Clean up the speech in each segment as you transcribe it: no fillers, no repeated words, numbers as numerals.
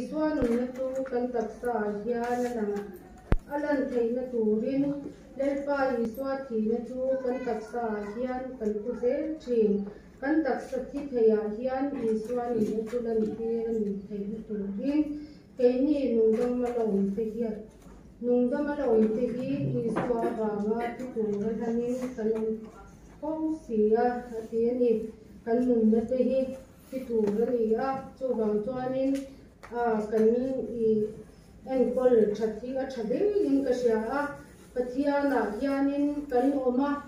Iswa nung tu kan taksa hiyan na alan thay na turin lalpa iswa thi na tu kan taksa hiyan kan kuzel chin kan taksa thi thaya hiyan iswa ni tu lan hiyan thay na turin kay ni nung dam malawin te hiyan nung dam malawin te hi iswa banga ti turan hanin kanong kong siya at yan kan nung na te hi ti turan iya chubang chuanin kan engkol chati a chade in ka sia pathiana hianin kan oma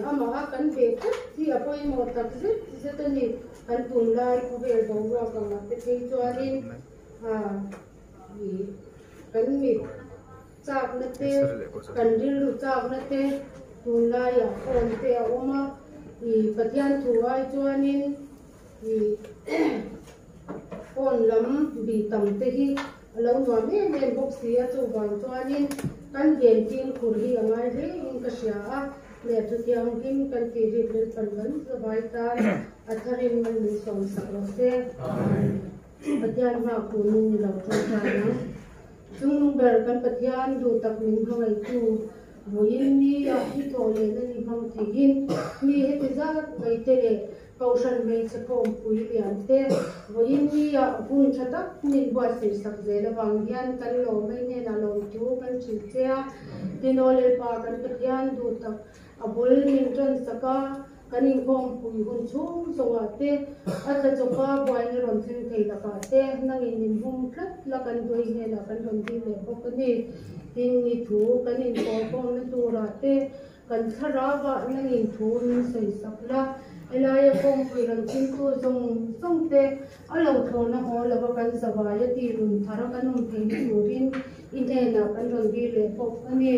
ama kan be thi apoi mo tak zetani kan tunlai ko be do ra ka ma te thei chuanin kan mi chak na te kan ril chak na te tunlai a kon te a oma pathian thuai chuanin kon lam bi tam te hi alo no me me box sia chu bang chuanin kan gen tin khur hi angai he in ka sia a le tu tiang kim kan ti ri ri pan ban vai ta atharin man ni som sakro se pathian ma ku ni lo chu ta na chung ber kan pathian du tak min hangai tu boin ni a hi to le na ni hang thi hin ni he ti za kai te le kausan me se kom pui lian te voin ni a hun chatak nin bua se sak ze la wang hian kan lo mai ne na lo tu kan chi chea tinole pa kan pathian du tak abul nin tron saka kanin kom pui hun chung zonga te ata chopa boy ni ron thing thei la ka te nangin nin hum thlat la kan doi ne la kan ron ti le ko ni tin ni thu kanin ko ko na tu ra te kan thara wa nangin thu ni sei sak la elaya kong pilang cintu zong te alau thona ho lava kan sabaya ti run thara kanung thei turin inena kan ron bi le pok ani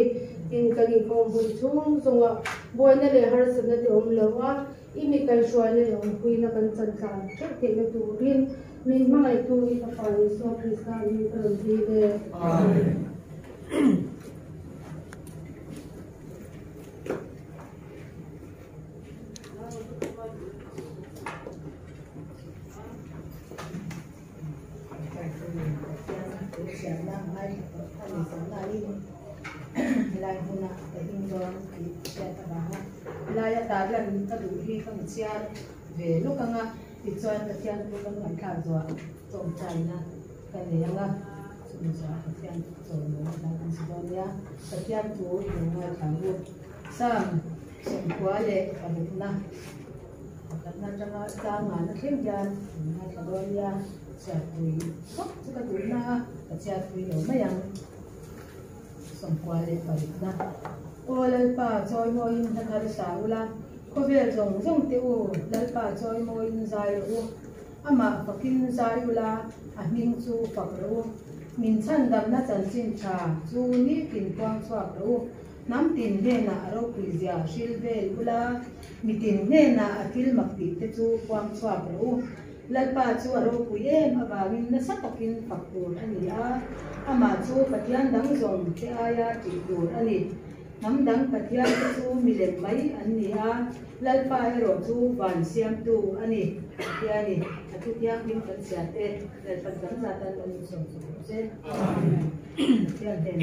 in kani kong bu chung zonga boina le har sana te om lawa imi kai shwale le om kui na kan chan chan thek te na turin mi mai tu i pa pa so krista ni kan bi le laya taglan ka duhi kan siar ve lo kanga tichuan ka sian ko kan ngai kha zo chom china kan le nga sumja ka sian chom no na kan sidonia ka sian tu no ngai kha ru sam sem kwale ka na kan na changa ta nga na khem jan ngai ka donia sia tui sok ka tu na ka sia tui no mayang som kwale ka na olal pa choi mo in na thar sa ula ko vel zong zong te u lal pa choi mo in zai u ama fakin zai ula a ming chu fak ro min chan dam na chan chin cha chu ni kin kwang chwa ro nam tin he na ro pi zia shil vel ula mi tin he na atil mak ti te chu kwang chwa ro lal pa chu ro pu ye ma ba min na sa takin fak tur ani a ama chu pathian dang zong te aya ti tur ani nam dang pathian chu milem mai ani a lalpa ro chu van siam tu ani yani atu tiang bin kan sia te lalpa dang za tan lo som se tiang den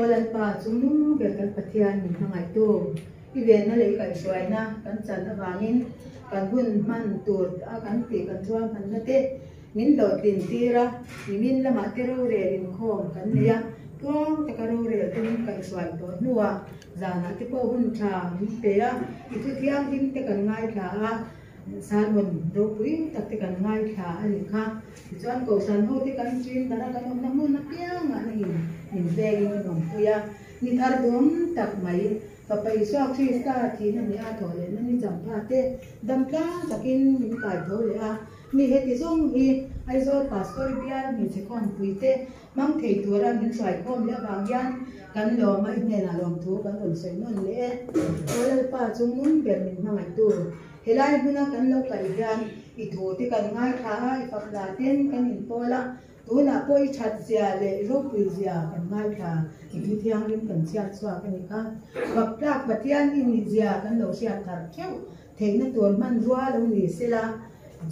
olalpa chu nu be kan pathian ni hangai tu iven na le kai swai na kan chan awangin kan hun man tur a kan ti kan chuan man na te min lo tin tira min lama te ro re rin khom kan nia kong takaro re tin kai swai to nuwa zana te po hun tha mi pe a itu tiang tin te kan ngai tha a san mon ro pui tak te kan ngai tha ani kha chuan ko san ho te kan chin dara kan om na mu na piang a ni in vegi ni nom puya ni thar dom tak mai papai so krista thi na ni a thole na ni jam pha te dam tla takin min kai thole a mi heti zong hi ai zo pastor biar mi se kon puite mang thei tura min swai khom le wang yan kan lo mai ne na lom thu kan lom sei non le olal pa chung mun ber min mangai tu helai huna kan lo kai yan i thu ti kan ngai tha i pap la ten kan in pola tu na poi chat sia le ro pui sia kan ngai tha i thu thiang lim kan sia chwa kan ni ka bap plak patian ni sia kan lo sia thar kheu theina tur man ruwa lo ni sela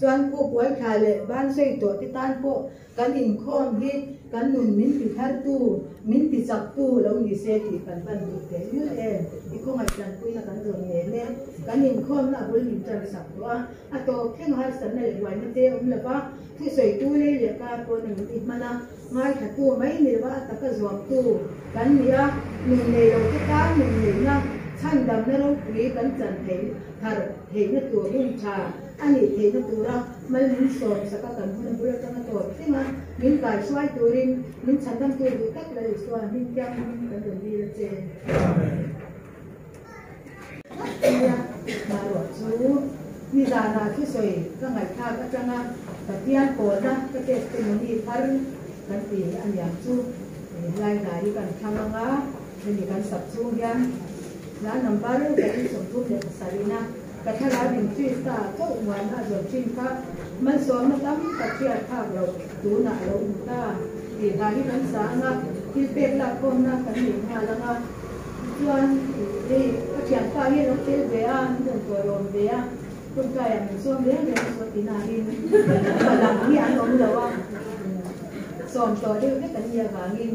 chuan ko buai thla le ban sei to ti tan po kan in khom hi kan nun min pi thar tu min pi chak tu lo ni se ti pan pan ni te yu e I ko ngai plan pui na kan ro ne le kan in khom na bul ni tar sak to a to kheng har san na le wai na te la ba thi sei tu le le ka ko ni ti mana ngai tha tu mai ni ba ta ka zom tu kan ni a nun ne lo ti ta nun ne na chan dam na lo ri kan chan thei thar thei na tu lung cha ani thei na tu ra mal min so sa ka kan hun bul ta na to ti ma min kai swai tu rin min chan dam tu du tak la so min kyang min kan ro di la che ya ma ro chu ni da na thi soi ka ngai tha ka changa ka tian ko na ka te te ni thar kan ti an yang chu lai dai kan thanga ni kan sap chu yan na number ka ti som thu le sarina ka thala din chi ta ko wan a zo chin ka man so na tam ka chia tha lo tu na lo ta ti da ni kan sa na ti pe la ko na kan ni ha la nga chuan ni ka chian pa hi lo te ve a don to ron ve a kun ka ya min so le le so ti na ni ba la ni an lo lo wa som to de ke kan ya ga ni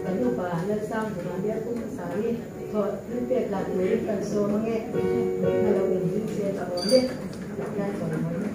kan u ba la sang na dia kun sa ni thôi những việc là đối cần số mà nghe hay là mình đi xe tập huấn đi ra cho mọi người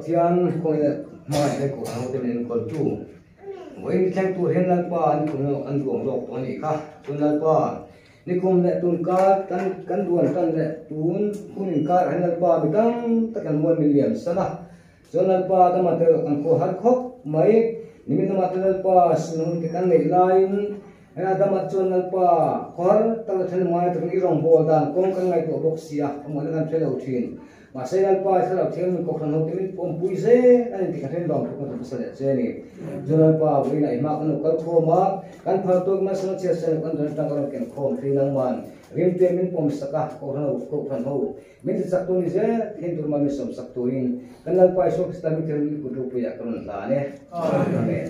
pathian khoi mai le ko hang te nen kol tu voi thang tu hen lal pa an kun an duang lok to ni kha tun lal pa ni kum le tun ka kan duan kan le tun kunin ka hen lal pa mi kam takan 1 million sana chon lal pa ta ma te kan ko har khok mai ni mi ma te lal pa sun ke kan nei lain ana da ma chon lal pa khor ta la thel mai ta ni rong bo dan kong kan ngai to box sia mo le kan thel au thin mà xây ra qua sẽ làm thêm một phần hậu tim ôm bùi dê anh thì cả thêm lòng cũng có thể sẽ này cho nên qua với này mà con có khô mà căn phòng tôi mà sẽ chia sẻ con dân đang còn kiện khô thì năng man riêng tiền mình ôm sắc cả có phần hậu mình sẽ sắc tôi như thế thì tôi mà mình sống sắc tôi căn lần qua số cái mình thêm cũng được bây giờ con là nè amen.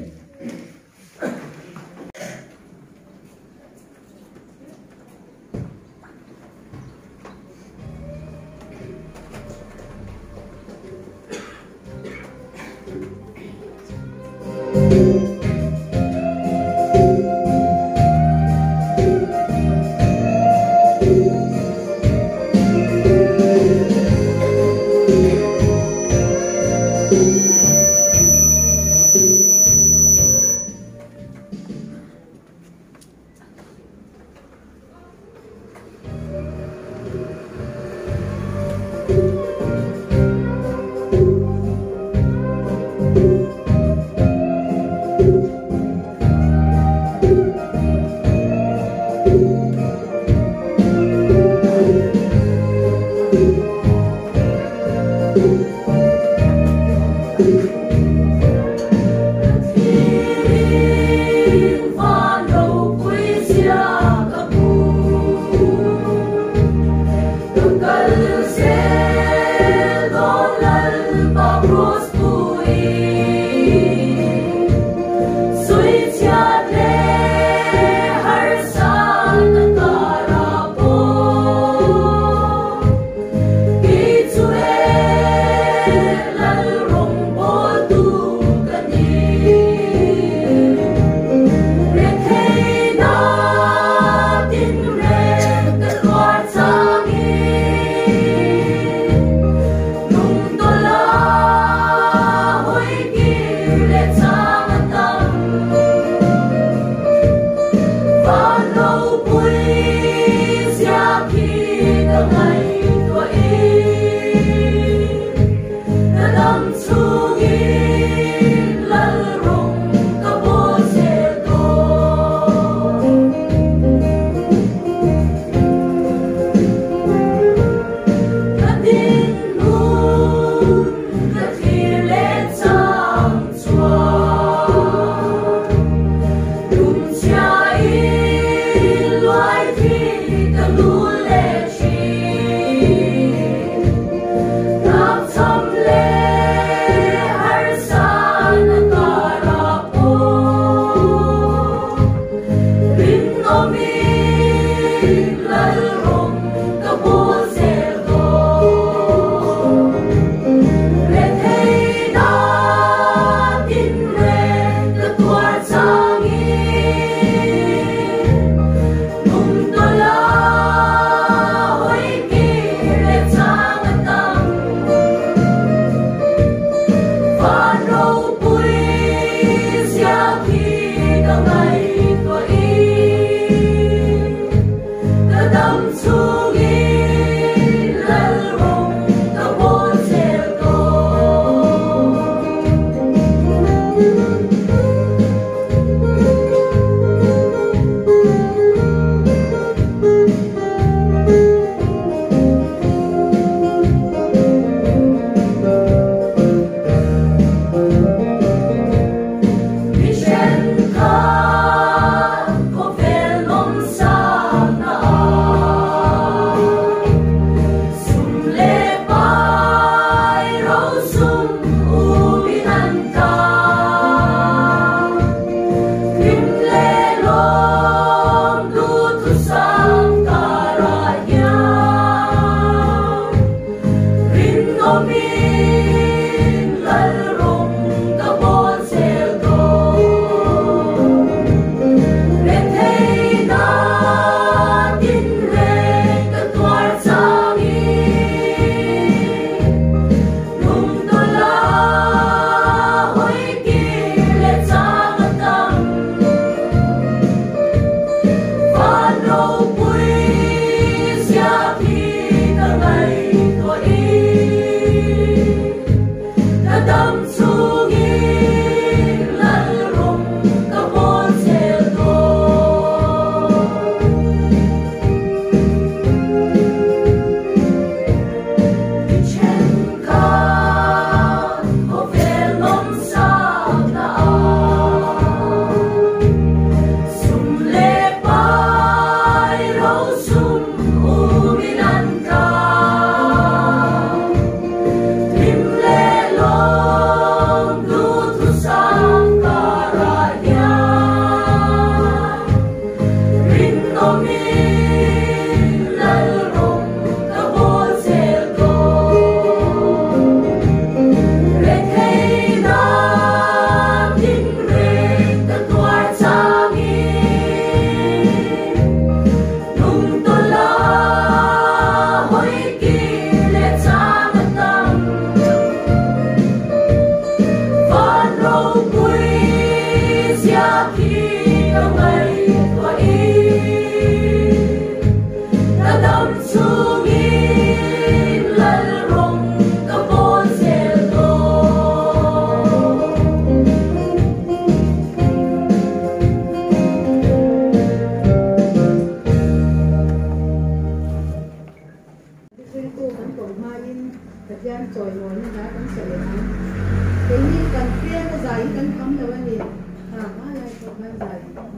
มันใจ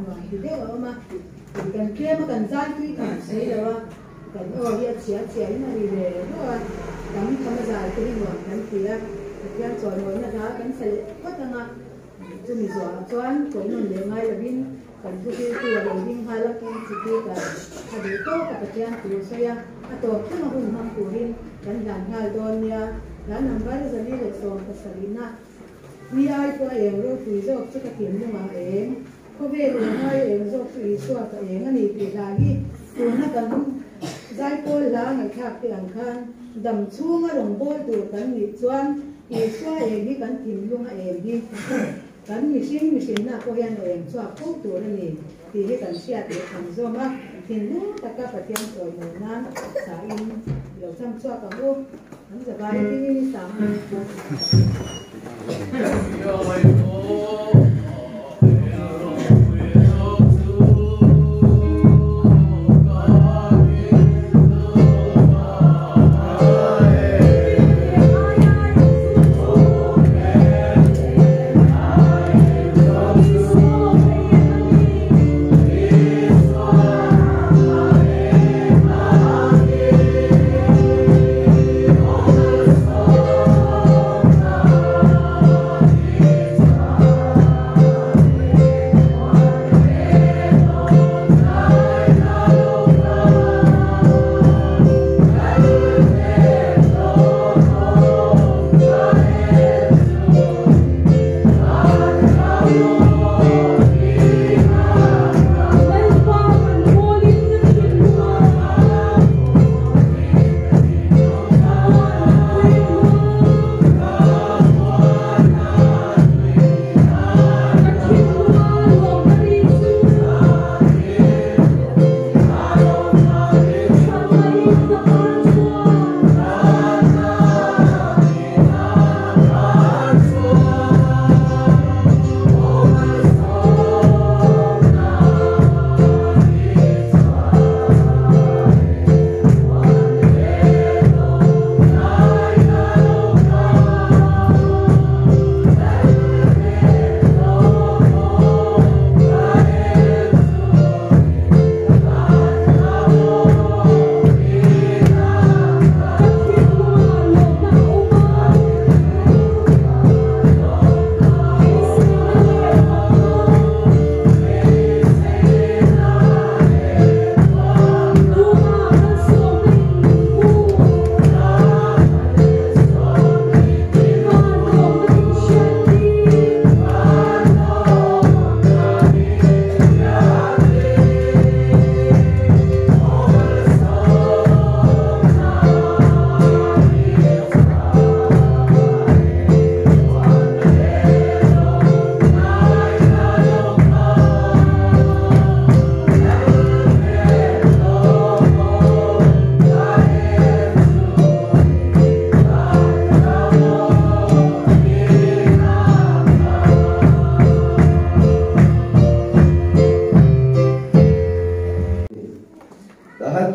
หน่อยทีเดียวเอามากันเคลียร์มากันใจที่กันใช่แล้วว่ากันเรียกเสียนี่ดีเลยเพราะว่ากันธรรมชาติที่หน่วยกันเคลียร์จอยหน่วยนะคะกันใส่ก็จะมาจะมีส่วนคนหนึ่งเลี้ยงไงละบินกันทุกที่ตัวเลี้ยงวิ่งพาลักกินสิที่กันถ้าดีโตกับเทียนตัวเสียตัวที่มาหุ่นทำตัวหินกันด่านงานโดนเนี่ยแล้วนำไปจะนี่เลยส่งกับสลินะมีไอ้ตัวเองรู้ฝีโซกจะกระถิ่นยังมาเองก็เวรไอ้เองโซกฝีโซกตัวเองอันนี้ปีดาที่ตัวนักกันได้โป้ล้างให้ขับเตียงคันดำช่วงลงโป้ตัวกันมีส่วนอีส่วนเองที่กันถิ่นลุงเองที่กันมีสิ่งน่าก็เห็นเองส่วนพวกตัวนี้ที่ให้กันเสียตัวทำโซมาถิ่นลุงตะกับประเทศตัวหมู่นั้นสายเดี๋ยวทำส่วนกับลูกมันจะไปที่นี่สาม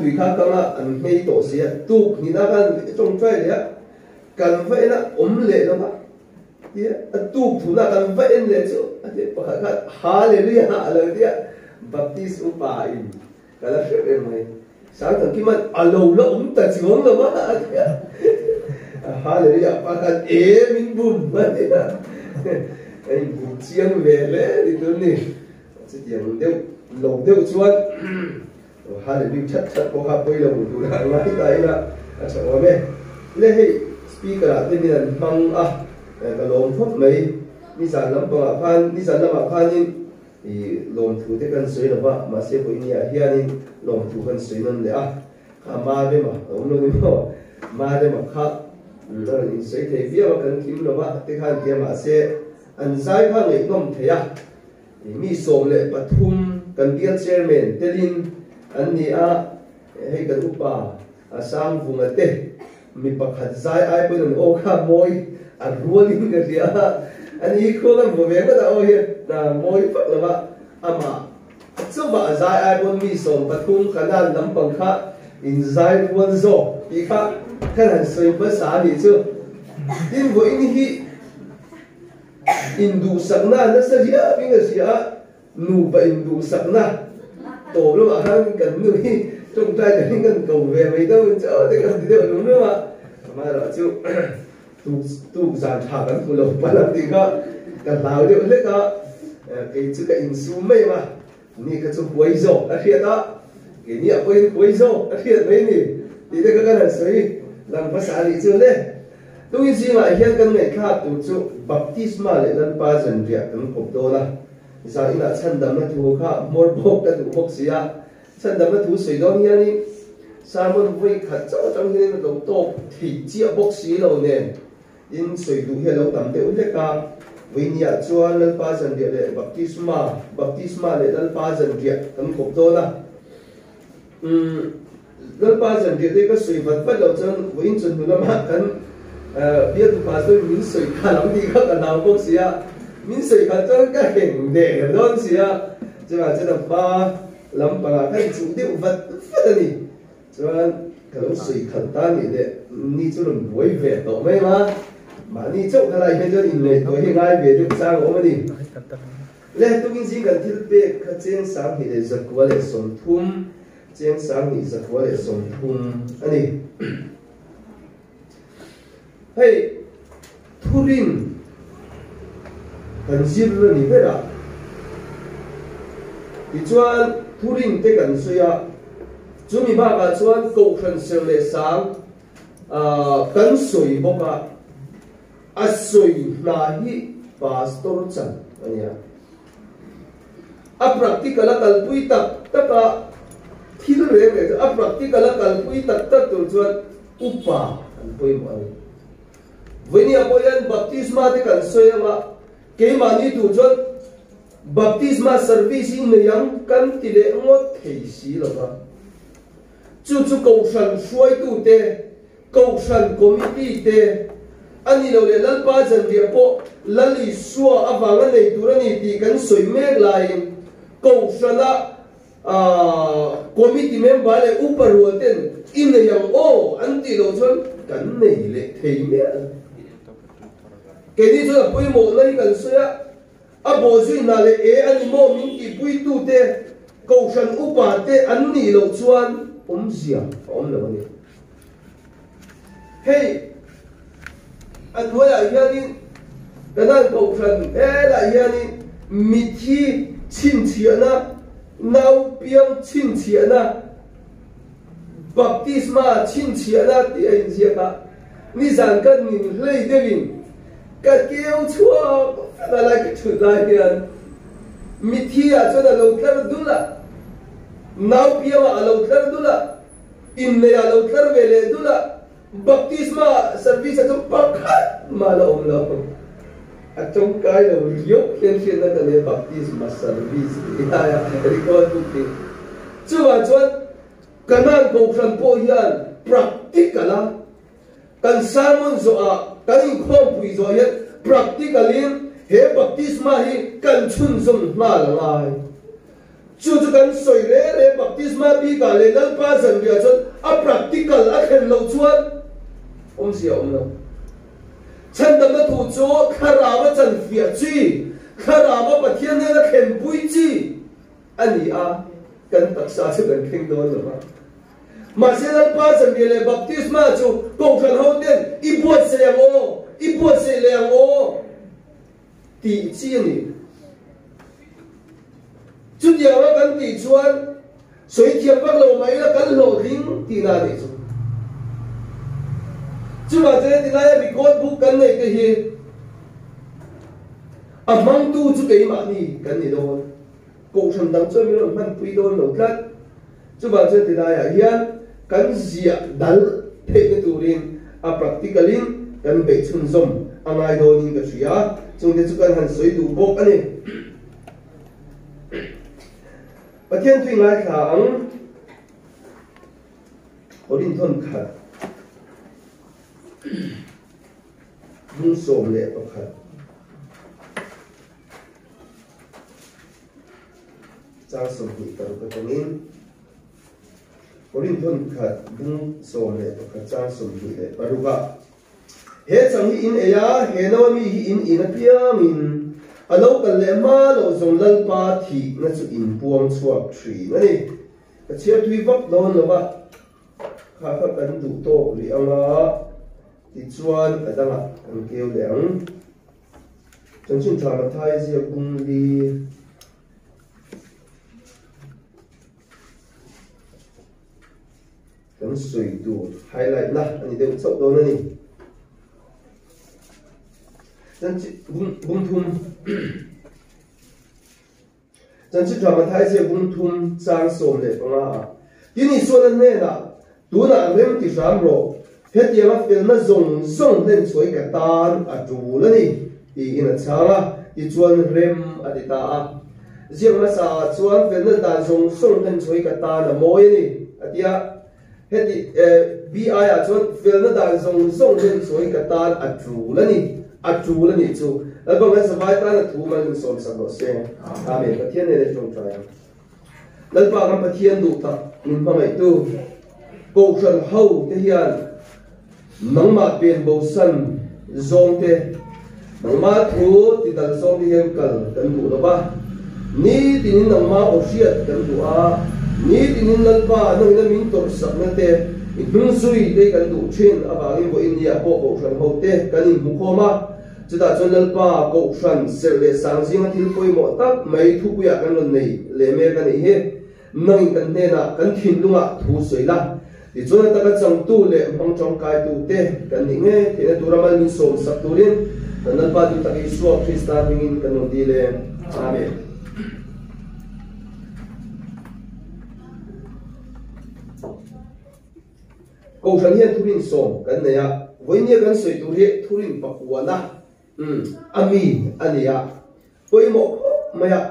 tùy khác các anh mấy tổ sĩ tu thì nó kan trong trái đấy cần vậy là lệ đâu mà tu thủ là cần vậy lệ chứ thì phải cái hallelujah là đấy baptist upa in cái là chuyện này mày sáng thằng kia mà lâu là ta xuống rồi mà hallelujah phải cái mình bùn vậy anh bùn chiang về lẽ thì tôi này sẽ tiếng đeo lâu đeo chuan hallelujah chat chat có hấp bây giờ một tuổi hàng ngày tại là chẳng có mấy lẽ hay speaker là tên là mang cái lồng phốt mấy đi sản lắm bằng phan đi sản lắm bằng phan in thì lồng thủ thế cần sấy là vậy mà sẽ với nhà hiện in lồng thủ cần sấy nên là mà đây mà ông nói đi mà đây mà khác rồi in sấy thế bây mà cần kiếm là vậy thếhan kia mà sẽ anh giải phan này không thể mi sòng lệ bắt thum cần biết chairman telin anh đi hay cần upa sang vùng ở đây mi bắt hạt giải ai bên đường ô kha môi ruling cái gì anh đi khô làm bộ việc đó ôi là môi phát là vậy ama số bà giải ai bên mi sòng bắt thum khả năng nắm bằng khác in giải quân zo đi khác cái này xây bắt xã đi chứ tin với in hi Hindu sakna na sa dia pinga siya nu ba in du sak na tổ lúc mà hắn cần nuôi trong trai cần cần cầu về mấy đâu chỗ thì cần thì đúng nữa mà đó chứ tu giàn thảกันกูลงมาแล้วดีก็กันลาวเดี๋ยวเล็กก็ไอ้จุดไอ้อินซูไม่มานี่ก็จะป่วยโซ่อาทิตย์ละไอ้เนี่ยป่วยโซ่อาทิตย์ไม่นี่ดีแต่ก็กันสวยหลังภาษาลิจูเลยตัวนี้สิมาเห็นกันเนี่ยข้าตัวจุบัพติศมาเลยนั่นป้าจันเรียกกันพบตัวนะสายน่ะฉันดำมาถูกข้ามดบกกันถูกบกเสียฉันดำมาถูกสวยดอนเนี่ยนี่สามันไว้ขัดเจ้าจังเห็นเราโตถี่เจี๊ยบกสีเราเนี่ยอินสวยดูเห็นเราดำเดี๋ยวเล็กก็วิญญาณชวนนั่นป้าจันเรียกเลยบัพติศมาเลยนั่นป้าจันเรียกกันพบตัวนะนั่นป้าจันเรียกได้ก็สวยวัดเราจนวิญญาณหุ่นละมากันเบี้ยตุกาตัวมินสวยขนาดนี้ก็กันดาวบกเสียมินสวยขนาดก็เห็นเด็กโดนเสียจะมาจะทำป้าลำปางให้จุดเดียววัดนี่จะมาเขาสวยขนาดนี้เด็กนี่จะลงบวยเวทต่อไหมมานี่เจ้าอะไรให้จนอินเลยตัวให้ง่ายเวทจะสร้างออกมาดิและตัวจริงกันที่เป็นข้าเจ้าสามเหตุจากว่าเลยสมทุมเจ้าสามเหตุจากว่าเลยสมทุมอันนี้ให้ทุรินกันจีรนี่เวลาที่ชวนทุรินเตกันสวยจุมีบ้ากันชวนกูขันเสลสังกันสวยบอกว่าอัศวยนาฮีพาสตอร์จันอันนี้praktikal kal pui tak taka thil re re praktikal kal pui tak tak tur chuan upa an pui mo ani venia poyan baptisma te kan soyama ke mani tu chuan baptisma service in yang kan tile ngot thei si lo ba chu ko san suai tu te ko san committee te ani lo le lal pa jan ria po lali suwa awanga nei turani ti kan soi mek lai ko sana committee member le upar roten in yang o anti lo chon kan nei le thei me ke ni chu pui mo lai kan soya a bo zui na le e ani mo min ki pui tu te ko san upa te an ni lo chuan zia lo ni hey anh nói là hiện cái này cầu thần là hiện mít thi chín chuyện na nấu biếng chín chuyện na baptisma chín chuyện na thì anh gì cả ni rằng cái mình lấy cái mình cái kêu chúa là lại cái chuyện lại hiện mít thi à cho là lâu thơ đúng là nấu biếng à lâu thơ đúng là in này à lâu thơ về lên đúng là baptisma service atong pakat malaom laom atong kaya yok yan na tali baptisma service iya record bukti chuan kanan ko kran po yan practical kan samon zo a kan khom pui zo yan practically he baptisma hi kan chun zum ma lai chu kan soi re baptisma bi ka le lal pa jan bia chon a practical a khen lo chuan siya lo chan dam thu cho kharawa chan fia chi kharawa pathian ne la khen pui chi ani a kan taksa chu kan khen do lo ma se la pa jan bi le baptisma chu ko khan ho den i buat se yang o ti chi ni chu dia wa kan ti chuan soi thiam bak lo mai la kan lo ring ti na ni chu mà thế thì lại bị con bút cân này cái gì mang tu chú cái mà đi cân gì đâu cổ sản đằng sau mình làm mang tùy đôn đầu cắt chứ mà thế thì lại hiện cân gì đal thế cái tu riêng practically cân bị chun zoom anh ai đôn những cái chuyện chúng ta chú cân hành suy đủ bốc anh em và thiên thủy lại kháng có điện thôn khát dung sôm lệ bậc khẩn trang sôm hủy tàu bậc khẩn in có linh thôn khẩn dung sôm lệ bậc khẩn trang sôm hủy lệ baruga hết chẳng hi in eya he no mi hi in apia min alo kan le ma lo zong lal pa thi na chu in puang chuak thri ani ka chia tui vak don lo ba kha kha kan du to li anga ti chuan adanga kan keu leang chân chân dramatize ya bung li kan sui du highlight na ani de chok do na ni chân bung thum chân chân dramatize ya bung thum chang som le nga ini suan ne na tu na rem ti ram ro het ya ma fel na zong zong len choi ka tan a tu la ni i in a changa i chuan rem adita a ziang na sa chuan fel na dan zong zong len choi ka tan a moi ni atia heti bi a chuan fel na dan zong zong len choi ka tan a tu la ni chu aba ma sa vai ta na thu ma lu som sa ro se amen pathian ne le tong trai lal pa kam pathian du ta min pa mai tu ko shan hau te hian nang ma pen bo san zong te nang ma thu ti dal zong ti hian kal kan du lo ba ni tin nang ma o siat kan du a ni tin lal pa no ina min tor sak na te in hung sui te kan du thin aba ngi bo india ko shan hau te kan in mu khoma chuta chon lal pa ko shan ser le sang jing thil poi mo tak mai thu puya kan lon nei le me kan hi he nang kan ne na kan thin lunga thu soi la ti chona taka chang tu le mong chong kai tu te kan ni nge te tu ramal min som sak turin nan pa tu taki suak krista mingin kan no di le amen ko shan hian thurin som kan ne ya voinia kan soi tu he thurin pakwana ami ania poimo maya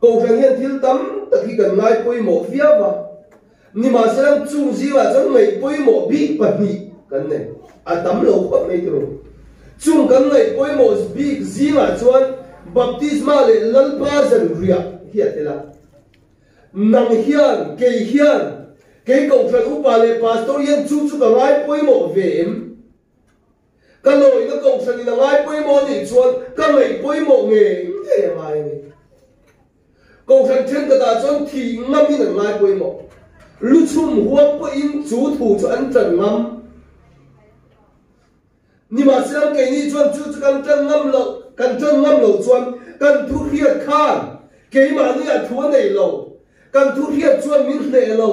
ko shan hian thil tam taki kan ngai poimo viawa ni ma serang chung jiwa chang mai poimo bi pani kan ne atam lo kho mai tro chung kan ngai poimo bi jiwa chuan baptisma le lalpa zan ria hiatela nang hian ke ko shan upa le pastor yan chu chu ka ngai poimo vem kaloi na ko shan ina ngai poimo ni chuan ka ngai poimo nge te mai ni ko shan chen ka da chuan thi ngami na ngai poimo lu chum huam po in chu thu chu an tran ngam ni ma siram ke ni chuan chu chu kan tran ngam lo chuan kan thu hiat khan ke ma ni a thu nei lo kan thu hiat chuan min ne lo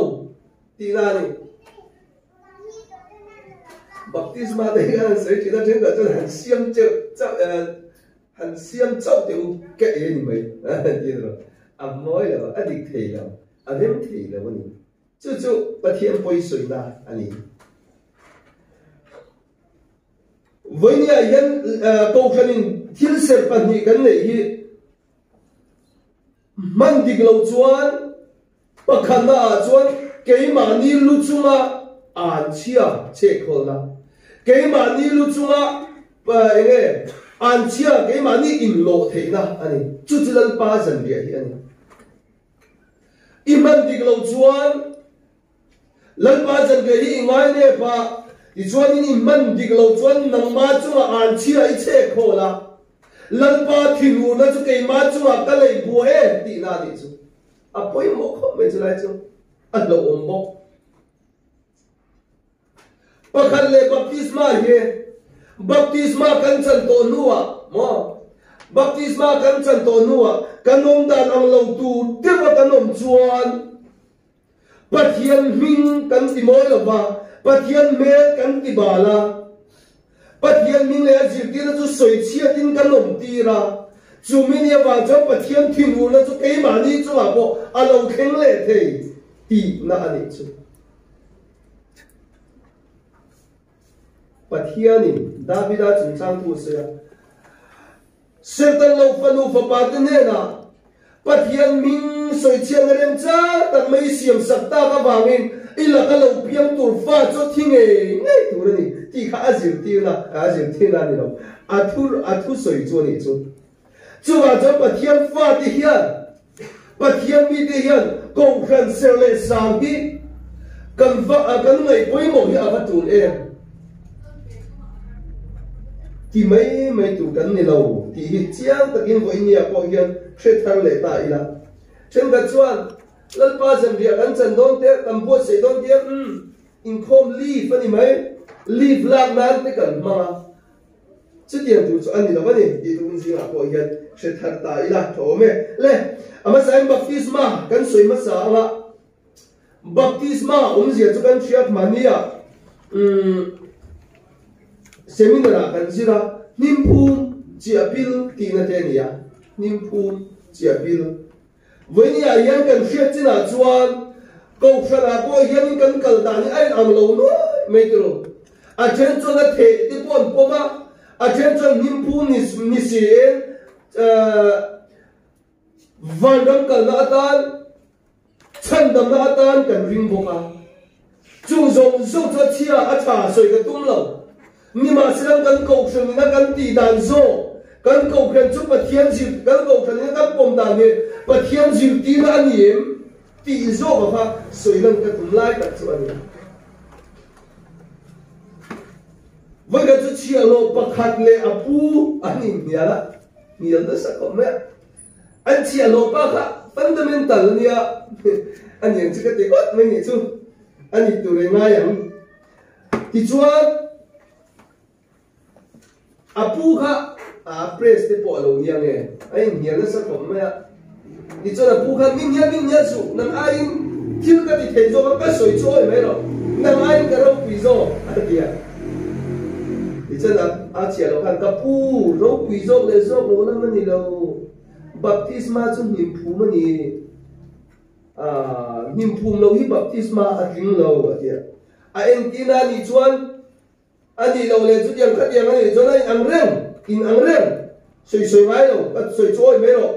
ti na ni baptisma de gan sai chi da chen da chuan han siam chau te u ke e ni mai ti ro a moi lo a dik thei lo a hem thei lo ni chu pathian poi soi na ani voinia yan ko khanin thil ser pani kan nei hi man dik lo chuan pakhana chuan keima ni lu chunga an chia che khol na keima ni lu chunga pa enge an chia keima ni in lo theina ani chu chilal pa zan ria hi ani iman dik lo chuan lalpa jan ke hi ngai ne pa ti chuan in man dik lo chuan nang ma chunga an chia I che khola lalpa thilu na chu ke ma chunga ka lei bu e ti na ni chu a poi mo kho me chu lai chu a lo om bo pakhan le baptisma kan chan to nuwa mo baptisma kan chan to nuwa kanom dan ang lo tu te wa kanom chuan pathian min kan ti moi lova pathian me kan ti bala pathian min le ji ti na chu soi chia tin kan lom ti ra chu min ya ba cha pathian thingu na chu ke ma ni chu a bo a lo kheng le the ti na ani chu pathian ni davida chung chang tu se ya setan lo fanu fa pa ne na pathian min soi chiang rem cha tak mai siam sakta ka wangin ila ka lo piang tur fa cho thinge ngai tur ni ti kha azir ti na ni lo athu soi cho ni chu wa cha pathian fa ti hian pathian mi ti hian ko khan ser le sang bi kan va kan ngai poi mo hi a tu e ki mấy tu kan ni lo ti hi chiang takin voi nia ko hian hre thar le ta ila chen ka chuan lal pa jam ria kan chan don te kam bo se don te in khom leaf ani mai leaf lak nan te kan ma chu tiang tu chu ani lo ba ni ti tu zi la ko hian hre thar ta ila tho me le ama sai baptisma kan soi ma sa nga baptisma zia chu kan thiat mania seminar kan zira nimpum chiapil tina tenia nimpum chiapil với nhà yên cần phiết trên là chuan cầu khăn à coi yên cần cầu tani anh am lâu nữa mấy thứ à trên chuan là thể đi buồn bom à trên chuan nimpum nisien van đâm cần là tan chân đâm là tan cần ring boka chung dùng dùng cho chia à trả sợi cái tung lẩu nhưng mà sẽ đang cần cầu khăn nó cần tỉ đàn rô cần cầu khăn chút mà thiên dịp cần cầu khăn nó cần bom đàn này và thiên dịp tỉ là nhiễm tỉ rô mà pha sợi lần cái tung lai cả chỗ này với cái chút chia lô bạc hạt lệ apu anh nhìn nhá là nhìn đó sẽ có mẹ anh chia lô bạc hạt fundamental nia anh nhìn chỉ cái tiếng quát mấy nhỉ chú anh nhìn tụi này ngay anh thì chuan apu kha press te po lo niang e ai niang na sa kom me ni chuan apu kha min nya chu nang ai thil ka ti thei zo ka soi choi me ro nang ai ka ro pi zo atia ni chuan a chia lo kan ka pu ro pi zo le zo lo na mani lo baptisma chu nim phu mani nim phum lo hi baptisma a ring lo atia a entina ni chuan ani lo le chu yang khat yang ani cho nei ang reng soi mai lo ka soi choi me lo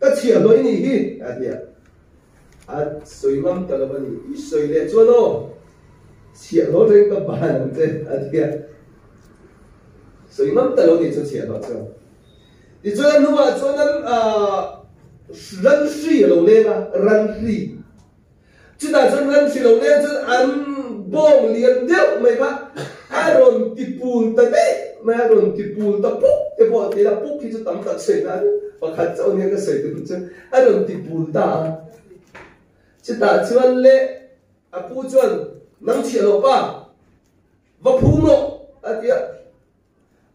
ka chia loi ni hi atia a soi ngam ta lo ni soi le chu no chia lo reng ka ban te atia soi ngam ta lo ni chu chia lo chu ti chuan nuwa chuan an ran ri lo le na ran ri chu da chuan ran ri lo le chu an bong lian deuh mai kha aron tipul tadi, aron tipul tapuk, tepok tidak puk itu tampak sena, pakat jauh ni agak saya tu macam aron tipul ta, cita cuan le, apu cuan nang cia lopa, vapuno, atia,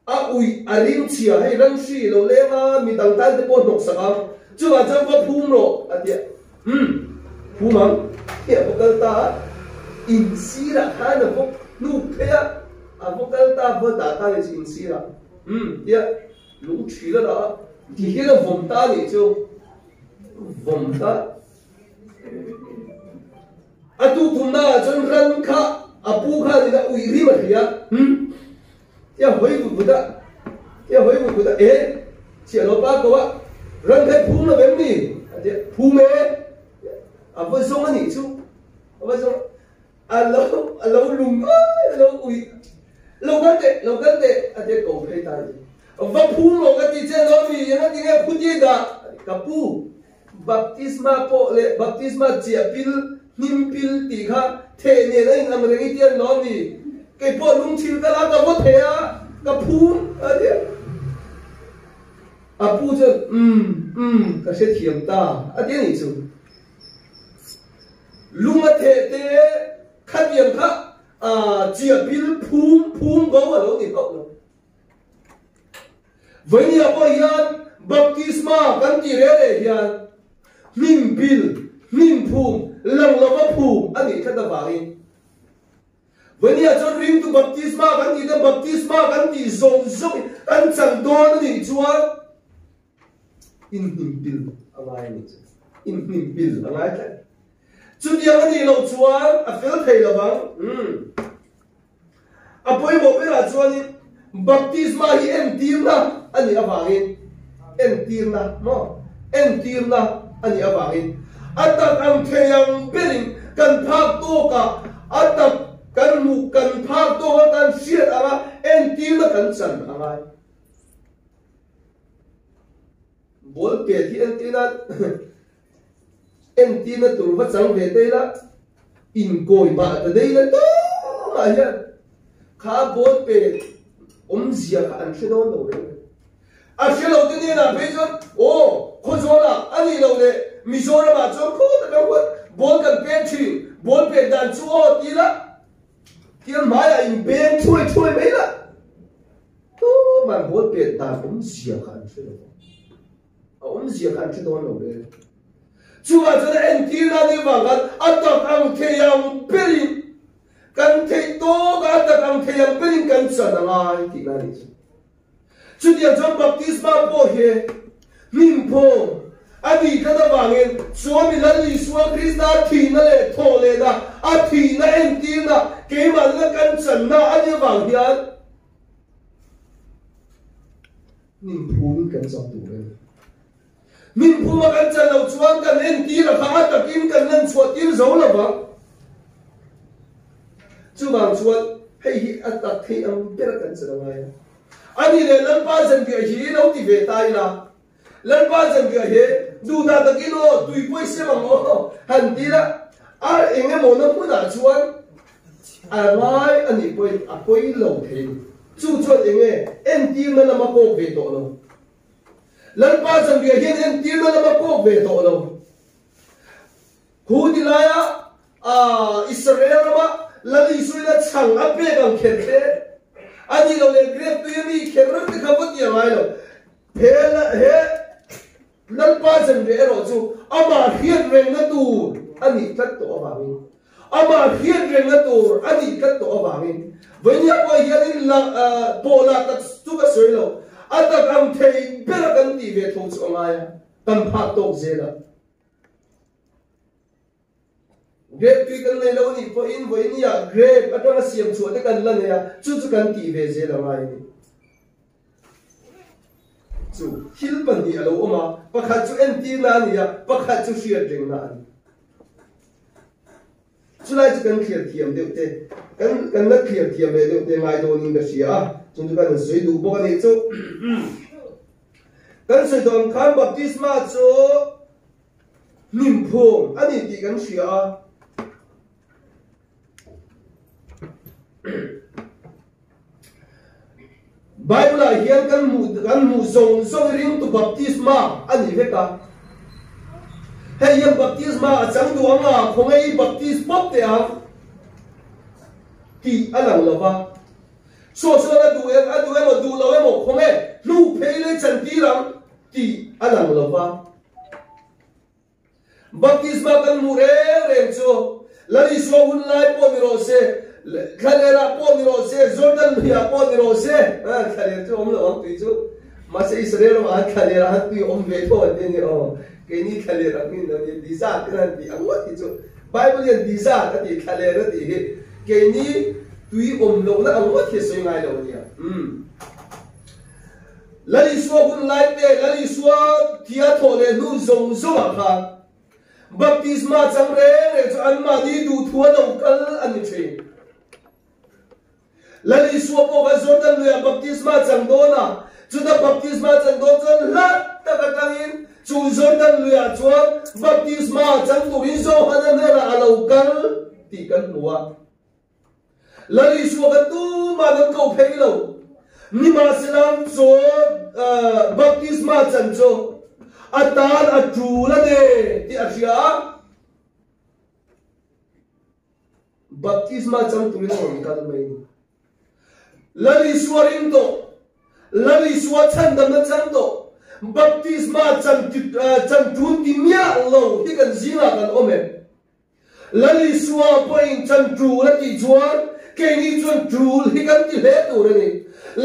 aui arim cia, hai rang si lo le ma, mitang tan tepok nok sakam, cuba jam vapuno, atia, pumang, ya bukan ta, insira hana puk nupea. Vokal ta vơ ta ta thì in si la, ya lũ chì la đó, thì cái là vòng ta thì chứ, vòng ta, tu thùng na chân rắn kha, pu kha thì là uy ri mà thì ya hoi vụ ta, chỉ là ba câu á, rắn cái phum là bém đi, phum ấy, vơ sông anh chứ, vơ sông, lâu lùng lâu uy lâu gần thế, anh ấy cầu khai tay, và phun lâu gần thì chơi lâu vì anh ấy phun gì đó, kapu, baptisma po le, baptisma chia pil, nim pil tì kha, thế này anh làm cái tiền lâu vì cái po lung chill cái lá cái vót thế à, kapu, anh ấy, apu chứ, cái sẽ thiềm ta, anh ấy này chứ, lung thế thế, khát tiền khát chia pil phum gấu ở đâu thì không đâu. Với nhà bao hiền baptisma kan ti re le hiền nim pil nim phum lang lo phum anh ấy khát vào đi. Với nhà cho ring tu baptisma kan ti zong kan chẳng đón đi chúa in nim pil anh ấy in nim pil anh ấy chút yang anh đi lâu chuan, phèo thầy là bằng, bôi bộ bây giờ chuan baptisma hi entir na, anh đi avangin, entir na, no, entir na, anh đi avangin, atak ang theyang beling kan phak to ka, atak kan mu kan phak to kan siat ama entir na kan chan angai, bol pe thi entir na. Em tin là tụi phát sáng về đây là in cồi bạ từ đây là đó mà nhá khá bốn về zia ka an thino lo le a thilo te ni na pe chon o khojona ani lo le Mizoram a chon ko ta ka bol kan pe thi bol pe dan chu o ti la tiang maya in ben chui mai la to man bol pe dan zia ka an thino zia ka an thino lo le chu a chon en ti na ni wa kan atak ang the yang perin kan the to ga atak ang the yang perin kan chana ngai ti na ni chu dia John baptisma po he nim po ani kada wangin suami lali suwa Krista thi na le tho le na a thi na en ti na ke man la kan chan na ani wang hian nim phu kan chap tu le nim phu ma kan chan lo chuan kan en ti ra kha ta kin kan nan chua tir zo la ba chu bang chuan hei hi atak thei am per kan chan ngai ani le lan pa jan ke hi lo ti ve tai la lan pa jan ke he du da ta kilo tui poi se ma mo han ti la a enge mo na pu na chuan a mai ani poi a poi lo the chu chuan enge en ti na ma ko ve to lo lan pa jan ke he en ti na ma ko ve to lo khu di la ya a Israel ma la li sui la chang a pe gang khet the ani lo le grep tu ni kher ti kha pot ya mai lo he la he lan pa jan ve ro chu ama hian reng na tu ani tat to ba min ama hian reng na tu ani tat to ba min venya ko hian la po la ta tu ka soi lo ata kam thei per kan ti ve tho chu ma ya tam pha tok je la grep tu kan nei lo ni po in voi ni ya grep atanga siam chu te kan la ne ya chu chu kan ti ve je la mai ni chu hil ban ni alo oma pakhat chu en ti na ni ya pakhat chu shia ding na ni chu lai chu kan clear thiam de te kan na clear thiam de te ngai do ning da sia chu chu kan soi du bo ni chu kan soi don khan baptisma chu nim phom ani ti kan sia Bible hian kan mu zong ring tu baptisma ani veka he yang baptisma achang duanga khongai baptis pop te a ti alang lova so la du em du lo em khongai lu phele chan ti ram ti alang lova baptisma kan mu re cho lari so hun lai po mi ro se khalera po ni ro se Jordan ya po ni ro se khaler chu om lo om tu chu ma se Israel ma khalera han tu om ve tho de ni o ke ni khalera min no ni disa kan ti angwa ti chu Bible yan disa ka ti khalera ti ke ni tu om lo na angwa ti so ngai lo ni lali so kun lai te lali so tia tho le nu zong zo kha baptisma chang re chu an ma di du thua lo kal an ni lali suwa po ka Jordan luya baptisma chang do na chu da baptisma chang do chon la ta ka tangin chu Jordan luya chuan baptisma chang tu rin zo hanan ra alo kal ti kan nuwa lali suwa ka tu ma nan ko phei lo ni ma silam cho baptisma chang cho atan atu la de ti asia baptisma chang tu rin on kal mai lali suaring to lali suwa chan dam na chan to baptisma chan tun ti mia lo hi kan zinga kan ome lali suwa point chan tu la ti chuan ke ni chuan tu hi kan ti le tu re ni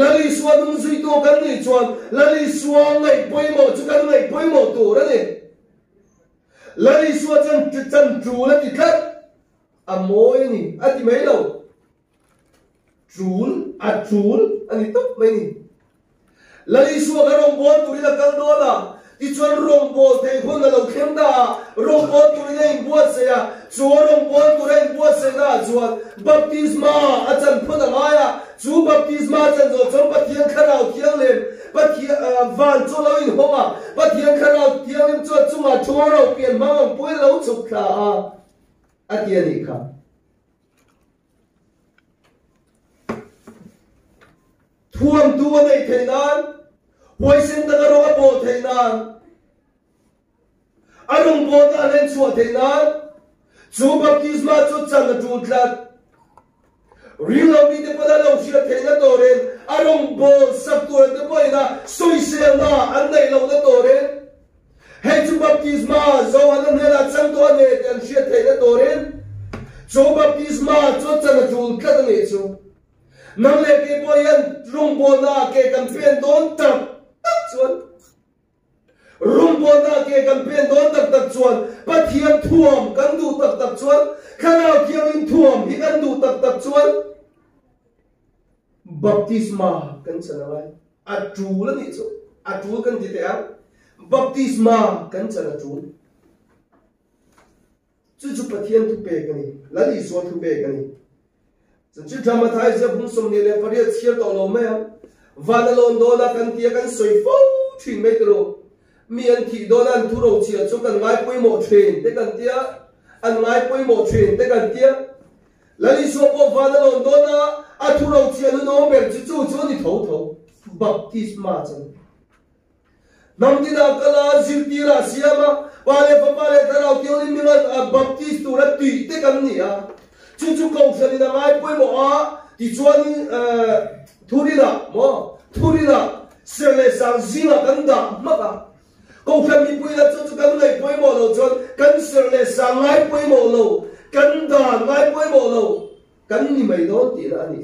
lali suwa dum zui to kan ni chuan lali suwa ngai poi mo chu kan ngai poi mo tu re ni lali suwa chan tu la ti khat amoi ni ati mai lo Trul ani top mai ni lali suwa ka rong bon turi la kal do la ti chuan rong bo te khon la lo khem da rong bon turi la in buat se ya chu rong bon turi in buat se da chuan baptisma achan phona maya chu baptisma chan zo chom pathian kharau thiang lem pathian van chu lo in homa pathian kharau thiang lem chu chunga thoro pian ma poi lo chuk kha a atiani kha thuam tu này thầy nan hồi sinh ta có cái bộ thầy nan anh bộ ta lên chùa thầy nan chú baptisma chú chân là chú lạt riêng lâu đi tới bắt đầu xưa thầy nan tổ lên anh bộ sắp tuổi tới bây na soi xem na anh này lâu tới tổ lên hay chú baptisma do anh là chân tổ này anh xưa thầy nan tổ lên chú baptisma chú chân là chú lạt này chú nang le ke poyan rumbona ke campaign don tak chuan rumbona ke campaign don tak chuan pathian thuam kan du tak chuan khana kiang thuam hi kan du tak chuan baptisma kan chanawai atu la ni chu atu kan ti te a baptisma kan chana chu chu pathian tu pe kan ni la li so tu pe kan ni chỉ drama thái sẽ bung sum này là phải chia tổ lồng mấy em và nó lồng đó là cần tiền cần soi phô thuyền mấy đồ miền thị đó là thu đầu chia cho cần ngay quay một thuyền để cần tiền ăn ngay quay một thuyền để cần tiền là đi số bộ và nó lồng đó là thu đầu chia nó bèn chỉ cho đi thấu baptisma chân nằm đi nào cái là diệu ti là xia mà ba lê cái nào tiêu đi mình là baptist tu là tùy để cần gì à chú cầu xin là ngay quay một á thì chuan thu đi là sẽ lấy sang gì là cần đó mà cả cầu xin mình quay là chú cần lấy quay một lâu chuan cần sẽ lấy sang ngay quay một lâu cần đó ngay quay một lâu cần như mấy đó thì là anh ấy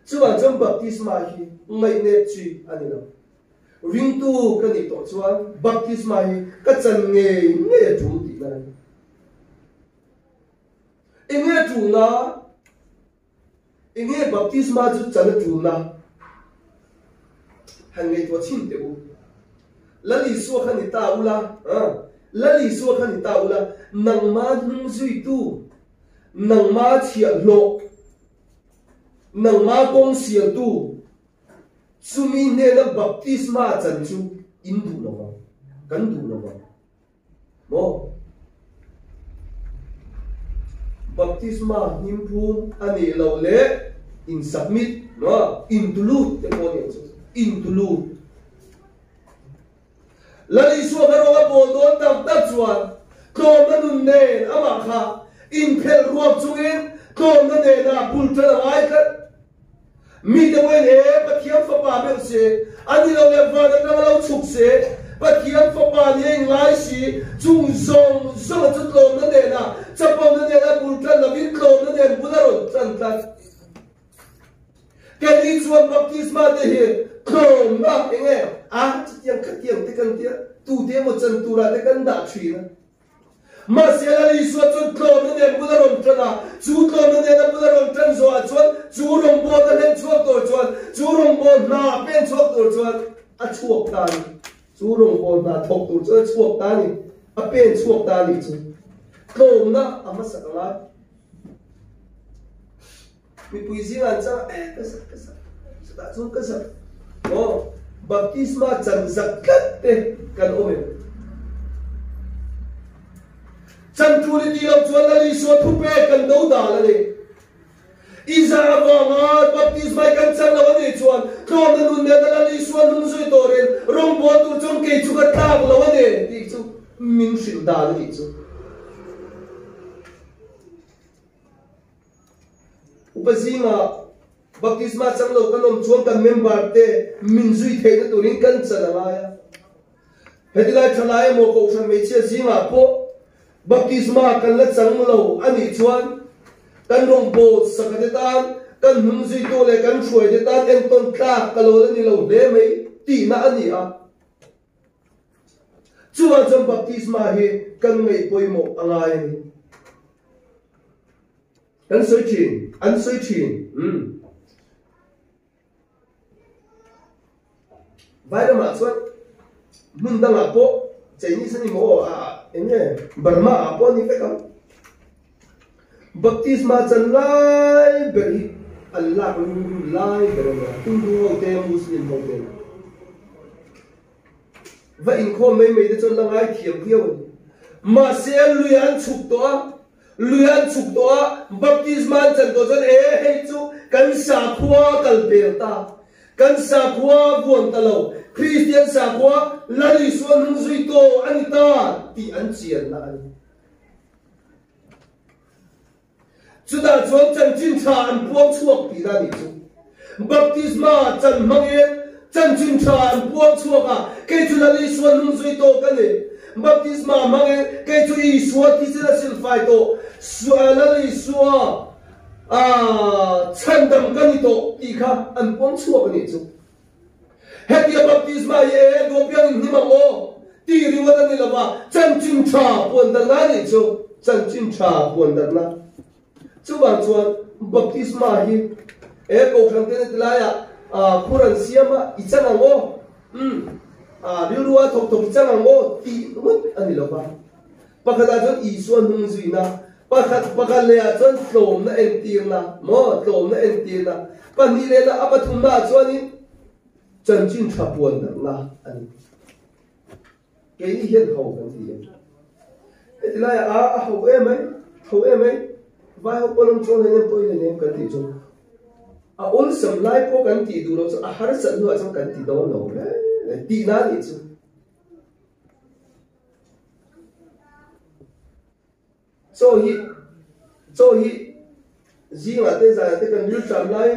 chú anh trong baptisma hi mấy nét chi anh ấy đâu riêng tu cái này tổ chuan baptisma hi cái chân nghề chủ thì là nghe chủ na nghe baptisma chú chân chủ na hàng ngày tôi xin tiêu là lý số khăn ta ula là lý số khăn ta ula nang ma hung duy tu nang ma chia lộ nang ma công xiang tu sumi ne là baptisma chân chú in đủ nó cần đủ nó mo baptisma himpum ani lo le in submit no intulu te ponian intulu lali so garoga bodon tak chuan ko manun ne ama kha in phel ruak chungin ko na ne na pultra ai ka mi de wen e pathiam fa pa me se ani lo le va na lo chuk se pathiam fa pa ni ngai si chung zong zong chut lo na ne na chapong na ne na pultra na vin lo na ne budaron chan tan cái lý chuan baptisma te hi khom na enge a chitiang khatiang te kan tia tu te mo chan tu ra te kan da thri na ma se la lý so chun khom na ne budaron chan na chu khom na ne na budaron chan zo a chuan chu rong bo na len chuak tor chuan chu rong bo na pen chuak tor chuan a chuak ta ni chu rong bo na thok tor chuan chuak ta ni a pen chuak ta ni chu khom na ama sakala mi puisi an cha kasa chung kasa o baptisma chan zakat te kan ome chan tu ni lo chuan la li so thu pe kan do da la le iza wa ma baptisma kan chan lo ni chuan ko na nun ne la li so nun zui to ren rong bo tu chung ke chu ka ta lo ne ti chu min shin da ni chu upazima baptisma changlo kanom chuang kan member te minzui theina turin kan chanaya hedila thalai mo ko san me che zinga po baptisma kan la changlo ani chuan kan rong bo sakadetan kan minzui to le kan chuai de tan en ton ta kalo ni lo le mai ti na ani a chuwa jam baptisma he kan ngei poimo angai ni kan soi chin an soi chin vai ra ma chuan mun dang a po chinese ni mo a enge burma a po ni fe kam baptisma chan lai beri allah ko lai beri hindu ho te muslim ho te va in kho mai mai de chon langai thiam hiaw ma se luyan chuk to luyan chuk to baptisman chan to jan hei chu kan sa khua kal belta kan sa khua buan talo Christian sa khua lali suan hung zui to anita ti an chian na ani chuda chuan chan chin tha an puang chuak ti na ni chu baptisma chan mangin chan chin tha an puang chuak a ke chu lali suan hung zui to kan ni baptisma mangin ke chu I suat ti sila silfai to lali suwa chan dam kan ni to ti kha an puang chuak ni chu hetia baptisma ye do piang ni ma o ti ri wa ni la ba chan chin tha puan da na ni chu chan chin tha puan da na chu wang chuan baptisma hi e ko khang te ni la ya Quran siama I chang ngo riruwa thok thok chang ngo ti mut ani lo ba pakhata jon I suan hung zui na pakhat le a jon tlom na en tir na mo tlom na en tir na pani le na apathum na chuan in chan chin tha puan da na ani ke ni hian ho kan ti e la ya ho emai vai ho polom chon ne poi ne kan ti chu a on sam lai po kan ti du lo chu a har san nu a chu kan ti do no le ti na ni chu so hi ji ma te za te kan yu sam lai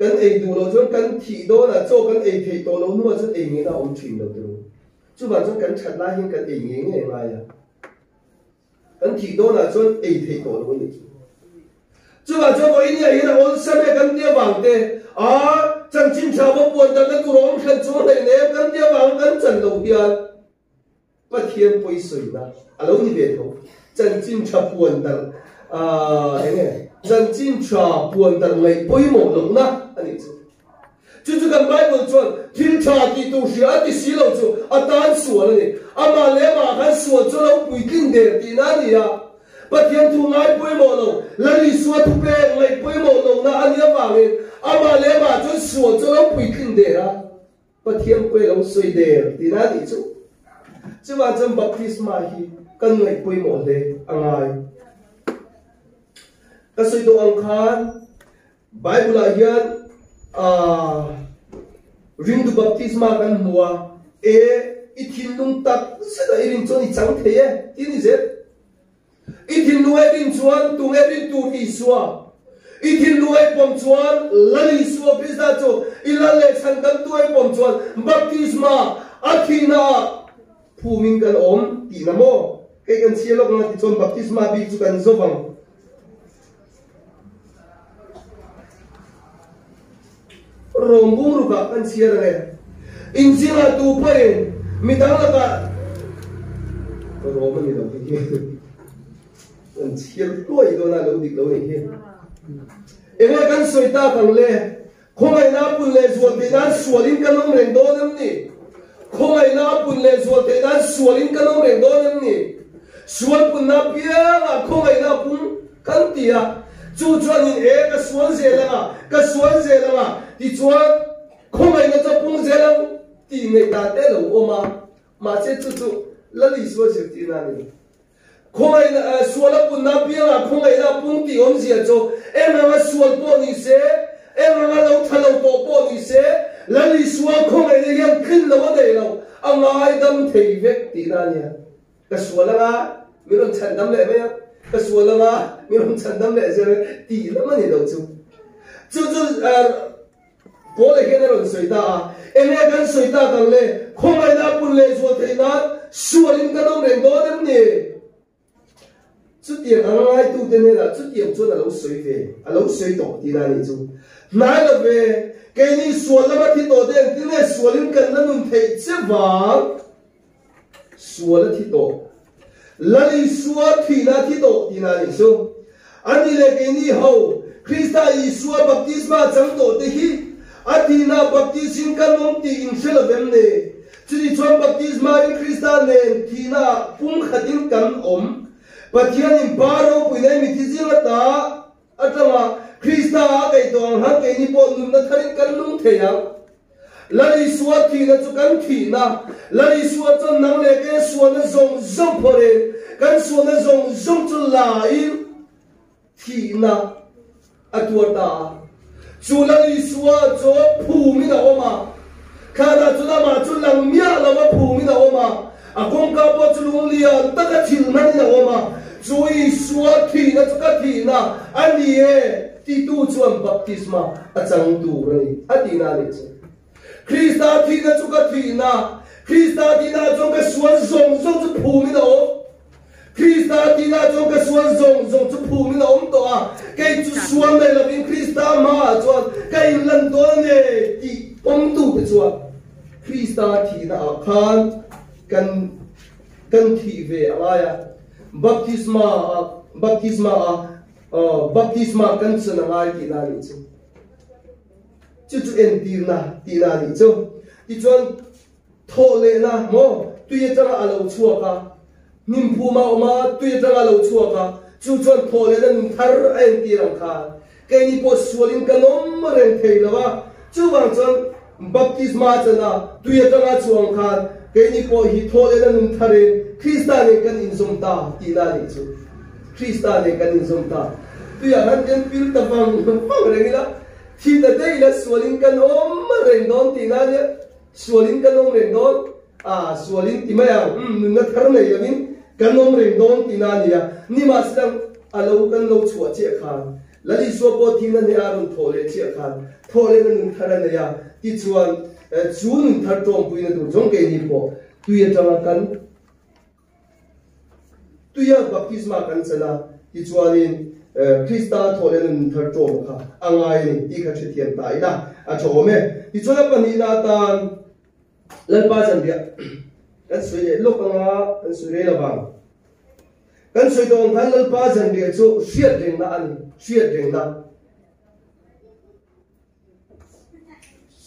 kan ei du lo chu kan ti do na cho kan ei thei to lo nu a chu ei nge na om thin lo tu chu ba chu kan chat lai hin kan ei nge ma ya kan ti do na chu ei thei to lo ni chu ba chu ko in ya hi na on sa me kan te wang te chan chin tha bo puan da na tu rom khan chu nei ne kan te wang kan chan lo dian pathian poi soi na alo ni ve tho chan chin tha puan da enge chan chin tha puan da ngai poi mo lo na ani chu kan Bible chuan thil tha ti tu sia ti si lo chu atan sual ni ama le ma khan sual chu lo pui tin der ti na ni ya pathian thu ngai poi mo lo lali suat tu pe ngai poi mo lo na ania wangin ama le ma chu sual chu lo pui tin der a pathian poi lo soi der ti na ni chu chuwa cham baptisma hi kan ngai poi mo le angai ka soi do ang khan Bible a hian ring du baptisma kan hua ithin lung tak se da irin choni chang theye tin je ithin lu erin chuan tung erin tu I suwa ithin lu e pom chuan lali suwa krista chu ilale chan kan tu e pom chuan baptisma athina phumin kan om ti na mo ke kan sielo kan ti chon baptisma bi chu kan zowang rombung ruka kan siar ne injila tu pain midang laka roman ni dong ki kan siar toi do na lo dik lo ni he ene kan soita kan le khomai na pun le zual te na sualin kan om reng do nam ni khomai na pun le zual te na sualin kan om reng do nam ni sual pun na pia la khomai na pun kan tia chu chuan in ka sual ze la ti chuan khomai na cha pung ze lang ti ngai ta te lo oma ma che chu lali so che ti na ni khomai na suala pun na pia la khomai na pung ti om zia cho ma sual po ni se ma lo thalo to po ni se lali sual khomai ne yang khin lo de lo angai dam thei vek ti na ni ka suala nga mi ron chan dam le me ka suala nga mi ron chan dam le je ti la ma ni lo chu Pole general soita ene kan soita kan le khomai na pun le zo thei na sualin kan om reng do dem ni chu tiang angai tu te ne la chu tiang chu na lo soi ve a lo soi to ti na ni chu nai lo ve ke ni sual la thi to de ti ne sualin kan na nun thei che wang sual thi to lali sual thi na thi to ti na ni chu ani le ke ni ho Krista I sual baptisma chang to te hi atina baptism kanom ti in selavem ne chiri chon baptisma in Krista ne tina pung khatin kan om pathian in baro puinai mi thizila ta atama Krista kai dong ha ke ni pon num na tharin kan num theya lali suwa thi na chu kan thi na lali suwa chon nang le ke suwa na zong zong phore kan suwa na zong zong chu lai thi na atuata chu lali suwa cho phu mi na oma khana chu na ma chu lang mia la ma phu mi na oma akong ka po chu lung lia ta ka thil na ni na oma chu i suwa thi na chu ka thi na ani e ti tu chuan baptisma achang tu rani atina le che Krista thi na chu ka thi na Krista thi na chu ka suan zong zong chu phu mi na o Krista thi na chu ka suan zong zong chu phu mi na om to a kai chu suan le la bin Krista ma chuan kai lan to ne ti om tu te chuan Krista thi na a khan kan thi ve alaya baptisma kan chana ngai ti na ni chu en ti na ni chu ti chuan tho le na mo tuye changa alo chua ka nim phu ma oma tuye changa alo chua ka chu chuan tho le na nim thar en ti ram kha ke ni po sualin kanom ren thei lawa chu wang chuan baptisma chana tuye changa chuang kha ke ni po hi tho le na nim thare Krista ne kan in som ta ti na ni chu Krista ne kan in som ta tu ya han ten pil ta bang reng la thi da dei la sualin kan om reng don ti na le sualin kan om reng don sualin ti ma ya nun na thar nei yamin kan om reng don ti na ni ya ni ma sang alo kan lo chua che khan lali so po thi na ne arun thole che khan thole na nun thar na ya ti chuan chu nun thar tong pui na du jong ke ni po tu ya tama kan tu ya baptisma kan chana ti chuanin Krista thole nun thar tong kha angai ni ti kha thian ta ina a chome ti chona pani na tan lalpa chan dia kan sui le lokanga kan sui le lawang kan sui dong kan lalpa chan dia chu hriat reng na ani hriat reng na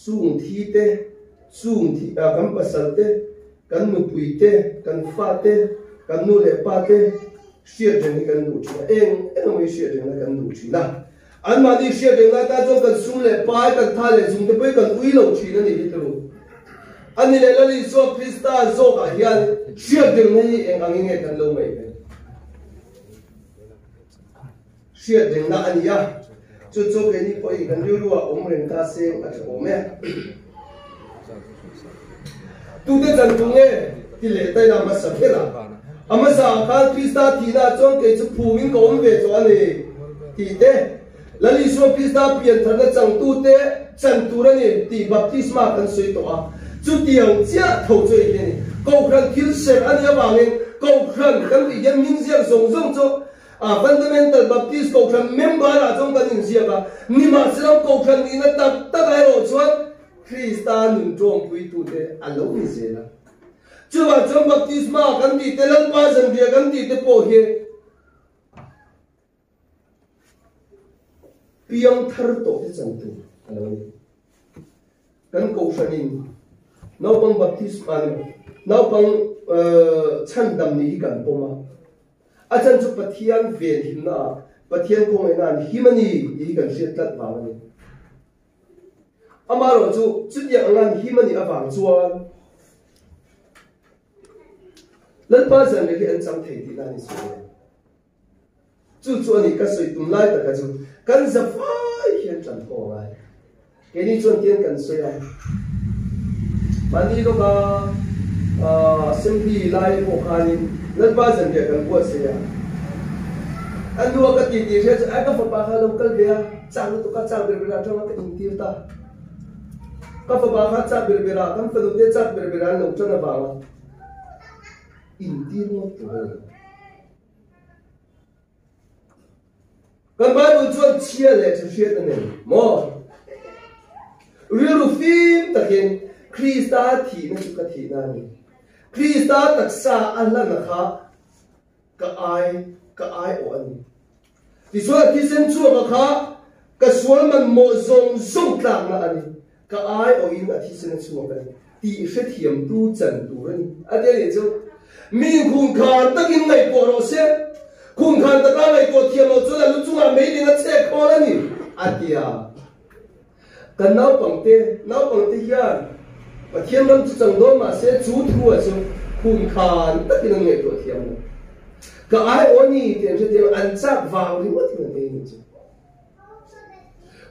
sung thi kan pasal te kan nu pui te kan fa te kan nu le pa te hriat reng ni kan du chi eng mai hriat reng na kan du chi na an ma di hriat reng na ta chong kan sung le pa kan tha le sung te pe kan ui lo chi na ni hi tu ani le lali so Krista zo ka hian hriat reng ni eng angin nge kan lo mai pe hriat reng na ani ya chu chu ke ni po i kan ru ruwa om reng ta se a chome tu te chan tu nge ti le tai na ma sa khela ama sa kha Krista thi na chong ke chu phu min ko om ve cho ani ti te lali so Krista pian thar na chang tu te chan tu ra ni ti baptisma kan soi to a chu tiang chia tho choi ni ko khan thil ser ani awangin ko khan kan ti yan min sia zong zong cho fundamental baptist ko khan member a chong kan in sia ka ni ma siram ko khan ni na tak tak ai ro chuan Krista nun chong pui tu te alo ni zela chu ba chong baptisma kan ti te lan pa jan dia kan ti te po he piang thar to te chan tu alo ni kan ko shanin nau pang baptisma nau pang chan dam ni kan poma achan chu pathian ven himna pathian ko ngai nan himani hi kan riat lat ba ni amaro chu ya ngan himani awang chuan lan pa jan le an cham thei ti na ni chu ani ka soi tum lai ta ka chu kan za fai hian chan ko ngai ke ni chuan tian kan soi ai mani lo ka assembly lai ko khanin lan pa jan le kan buat se ya anu ka ti ti se a ka fa pa kha local be chang tu ka chang ber ber ta ka in ti ta ka fa ba kha cha ber ber kan fa du te cha ber ber an lo chana ba in ti mo tu kan ba du chuan chia le chu hriat ane mo rilu fim takin Krista thi na chu ka thi na ni Krista taksa Allah na kha ka ai o ani ti so ti sen chu ka kha ka sual man mo zong zong tlang na ani ka ai o in a thi sen chu ka ti hre thiam tu chan tu ran ade le chu min khun khan takin ngai po ro se khun khan ta ka ngai ko thiam lo chu la lu chu ma mei ni na che ko la ni atia kan nau pangte hian pathian ram chu chang do ma se chu thu a chu hun khan takin ngai to thiam na ka ai oni te je te an chak vào ni wat na nei chu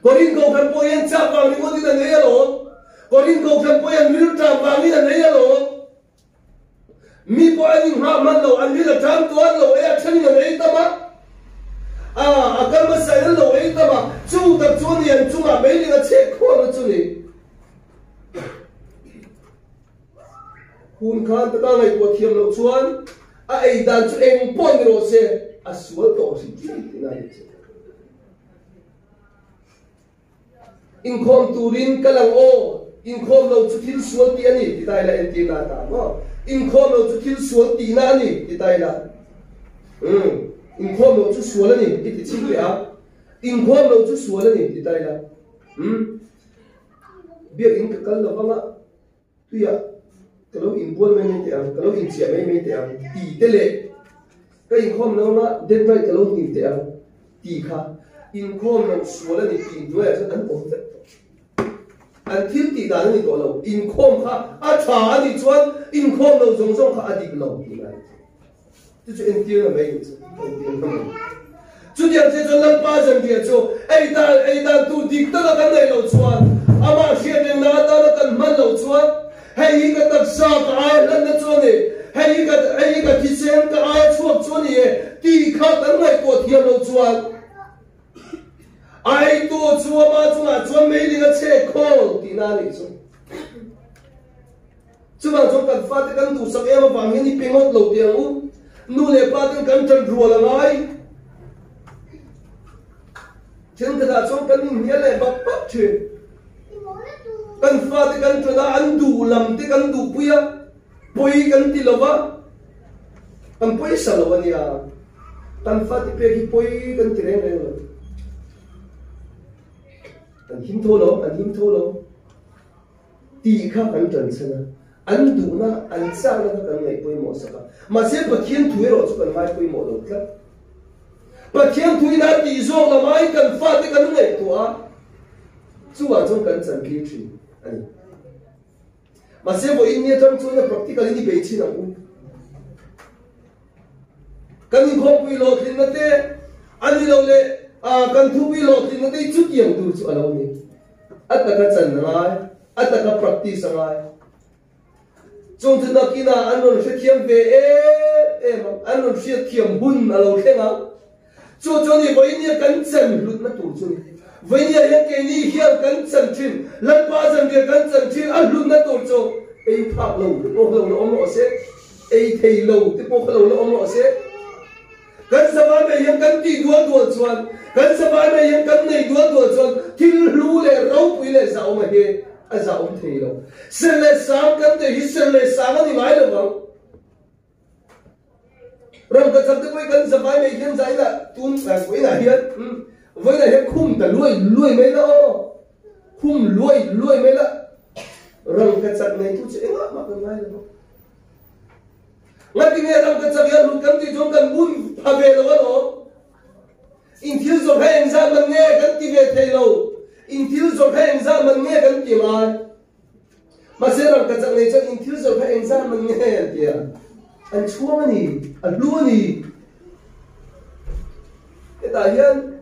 korin ko kan po yan chak vào ni wat na nei lo korin ko kan po yan mil tra vào ni na nei lo mi po ani ha man lo an mil tra to an lo e thani na nei ta ma akan ma sai lo e ta ma chu ta chu ni an chu ma mai ni ga che ko na chu ni hun khan ta ka ngai po thiam lo chuan ai dan chu eng pon ro se a sual to si ti na ni in khom turin kalang o in khom lo chu thil sual ti ani ti dai la en ti na ta mo in khom lo chu thil sual ti na ni ti dai la in khom lo chu sual ani ti ti chi a in khom lo chu sual ani ti dai la bia in ka kal lo ma tu ya kalau impon mai te ang kalau in chia mai te ang ti te le ka in khom no na den vai kalau in te ang ti kha in khom no suala ni ti do ya san ko te an thil ti da ni ko lo in khom kha a tha ni chuan in khom no zong zong kha adik lo ti lai tu chu en ti na mai chu dia che cho lan pa jang dia chu ai da tu dik ta ka nei lo chuan ama hriat na ta na kan man lo chuan hei ka tak sa ka ai lan na chuani hei ka kitchen ka ai chuak chuani e ti kha kan ngai ko thiam lo chuan ai to chuwa ma chunga chuan mei li ga che khol ti na ni chu chuwa chu kan fa te kan tu sak em wang ni pingot lo tiang u nu le pa te kan chan ru la ngai chen ka da chu kan ni le ba pa che kan fa te kan tuna an du lam te kan du puya poi kan ti lova kan poi sa lova ni a kan fa te pe ki poi kan ti reng reng kan him tho lo ti kha kan tran chana an du na an sa na kan ngai poi mo sa ka ma se pathian thu ro chu kan mai poi mo lo tla pathian thu na ti zo la mai kan fa te kan ngai to a chu wa chu kan chan ki thi mà sẽ với in trong chỗ là practically đi bế chi nào cũng cần in không bị lọt thì nó thế anh đi đâu lệ cần thu bị lọt thì nó thế chút điểm từ chỗ nào nhỉ at ta cái chân này at ta cái practice này trong thời đó kia anh nói sẽ thiam về em anh nói sẽ thiam bún ở đâu thế nào chỗ này với in cần chân lụt nó tụt chỗ này với nhà hiện cái này hiện cần chân chín lần ba dân kia cần chân chín ăn luôn nó tổ cho ấy phạt lâu thì bố lâu nó ông nó sẽ ấy thầy lâu thì bố lâu nó ông nó sẽ cần sao mà hiện cần đi đua chuan cần sao mà hiện cần này đua chuan thì lú lệ rau bùi lệ giàu mà he giàu ông thầy lâu sen lệ sáng cần để hít sen lệ sáng anh nói được không rồi cái chấp tới cần sao mà hiện giải là tuôn là quấy là hiện với lại hết khum ta lui mấy đó khum lui mấy đó rồi cái chặt này tu sẽ mà cần ngay được ngay cái này rồi cái chặt này lúc cần thì chúng cần bún phá về đâu đó in thiếu rồi hay anh ra mình nghe cần thì về thầy lâu in thiếu rồi hay anh ra mình nghe cần thì mà sẽ rồi cái chặt này cho in thiếu rồi hay anh ra mình nghe thì anh chua mà nhỉ anh luôn nhỉ cái tài nhân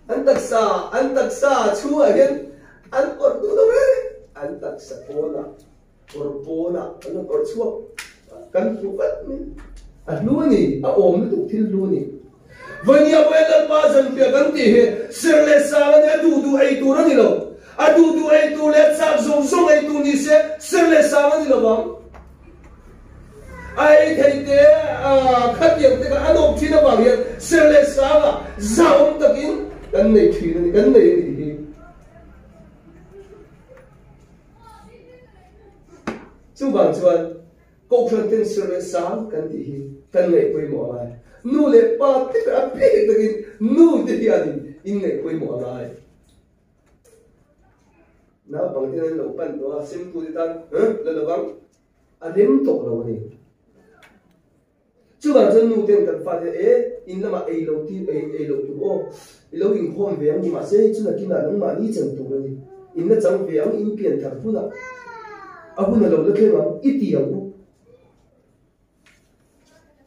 anh tak sa chu again anh còn tu đâu đấy anh tak sa pona anh còn chu kan chu vật mình anh luôn nè ôm nó tụt thiên luôn nè vậy nhà bây giờ ba dân kia kan ti he ser le sa anh du ai tu ra đi lo du ai tu le sa zong ai tu ni se ser le sa anh đi lo bang ai thấy thế khát điểm thế cả anh ôm chi nó bảo hiện ser le sa là giàu tất nhiên cái này thì cái này thì chú bạn câu chuyện tên sửa sáng cái gì cái này quay mỏ lại nu lệ ba tất cả biết được nu thì anh in này quay mỏ lại nào bằng tên lâu ban đó xem tôi tan là bằng anh đến tổ đâu này chú bạn nu tên cần phải in là mà lâu tin lâu tu ô lâu in khom về ông mà sẽ chút là kia là ông mà đi chẳng tụ rồi in nó chẳng về ông in biển thật phun à ông là lâu nó kêu mà ít tiền cũng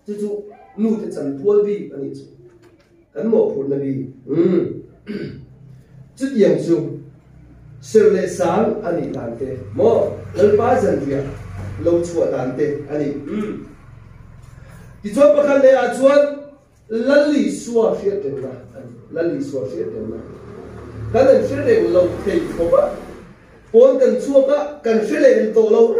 chú nu thì chẳng thua đi anh ấy chú cán bộ phun là đi chút tiền chú sơ lệ sáng anh ấy làm thế mò lần ba dần việc lâu chùa làm thế anh ấy thì cho bác khăn lệ à chuan lần lì xua phía trên là lần lì xua phía trên là cái này phía trên lâu thì không á bốn cần chua á cần phía lên tổ lâu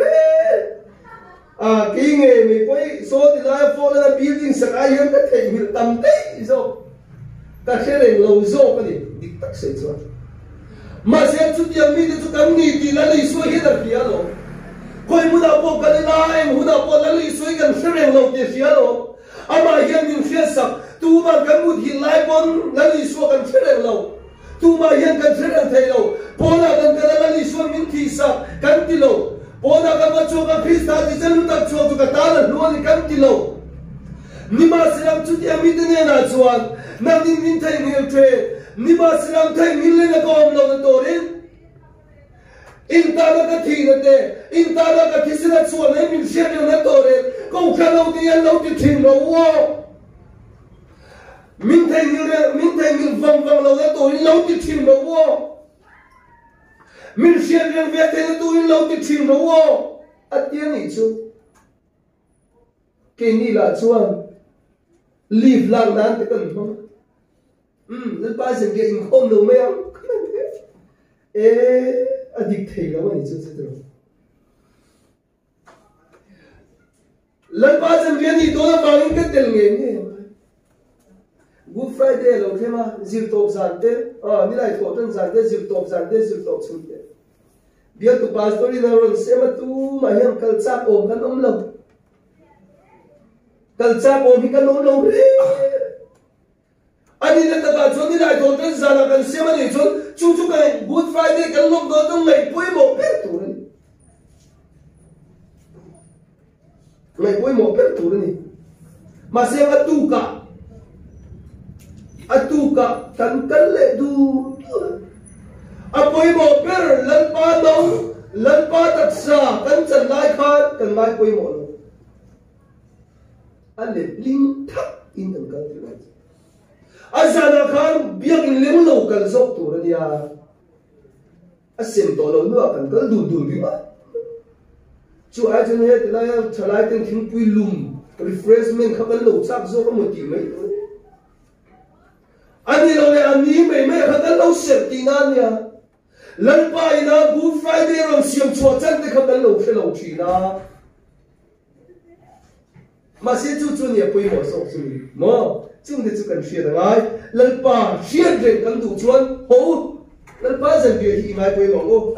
cái nghề mình quay số thì là phô là building sạc ai hơn cái thầy mình tầm đấy rồi cái phía lên lâu rồi cái gì đi tắc sẽ chuan mà sẽ chút tiền mi thì chút cắm nghỉ thì lần lì xua hết là phía rồi coi muốn đào bộ cái này muốn đào bộ lần lì xua cần phía lên lâu thì phía rồi ama hian min phía sắc tu mà cần một hiện lại bon lần lì xua cần phía lên lâu tu mà hian cần phía lên thầy lâu bona cần cái lần lì xua min thi sắc cần ti lâu bona cần vật cho cái phía ta thì chân ta cho tu cái ta là luôn cần ti lâu ni mà sẽ làm chút tiền mi thì na chuan na din min thầy nhiều thuê ni mà sẽ làm thầy min lên cái con lâu nó tổ đến in ta nó cái thi nó thế in ta nó cái thi sẽ là chuan ấy mình sẽ điều nó tổ đến câu khăn lâu thì ăn lâu thì thìn lâu wow mình thấy mình vòng vòng lâu nó tổ đến lâu thì thìn lâu wow mình sẽ điều việc thế nó tổ đến lâu thì thìn lâu wow ăn tiếng này chú cái này là chuan live lang nan thì cần không rất ba giờ cái in không đâu mấy ông adik thầy lắm anh chú chứ đâu lần ba giờ cái này tôi là bao nhiêu cái tiền nghề này Good Friday lâu thế mà dịp tộc giản thế như này thổ chân giản thế dịp tộc chung thế biết tụ pastor đi nào rồi xem mà tu mà hiểm cần chạm ôm cái ôm lâu cần chạm ôm cái ôm lâu đấy anh đi lên tập đoàn như này thổ chân giản là cần xem mà để chú cái Good Friday cái lúc đó trong ngày cuối một biết tụ đấy ngày cuối một biết tụ đấy mà xem mà tu cả cần lệ tu cuối một biết lần ba đông lần ba thật xa cần chân lại khan cần mai cuối một anh để linh thắc in từng cái này anh sao nó khan biết in linh lâu cần dốc tụ đấy à anh xem tổ lâu nữa cần cái đùn đi mà chú ai cho nên thế là trở lại tiếng tiếng quy lùm refreshment không có lâu chắc dốc có một tỷ mấy anh đi lâu này anh đi mấy không có lâu sẹp tí nan nha lần bài na Good Friday rồi xiêm chùa chân thì không có lâu chỉ na mà sẽ chú nhỉ quay một số chú mà chúng thì chú cần share được ngay lần ba share được cần đủ chuan hổ lần ba dần việc thì mai quay một ô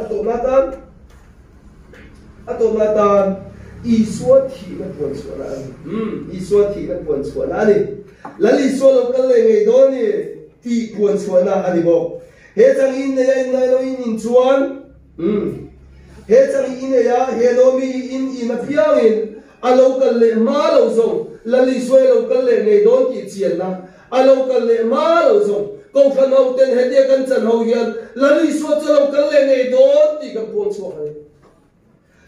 atomatan isua thì nó buồn xóa là isua thì nó buồn xóa là đi lần isua lâu cái này ngày đó nè thì buồn xóa là anh đi bộ hết chẳng in này nó in chuan hết chẳng in này hết nó mi in nó phiang in lâu cái lệ má lâu rồi lần isua lâu cái lệ ngày đó thì chuyện na lâu cái lệ má lâu rồi câu phần hậu tên hết địa căn chân hậu hiền lần isua cho lâu cái lệ ngày đó thì cái buồn xóa này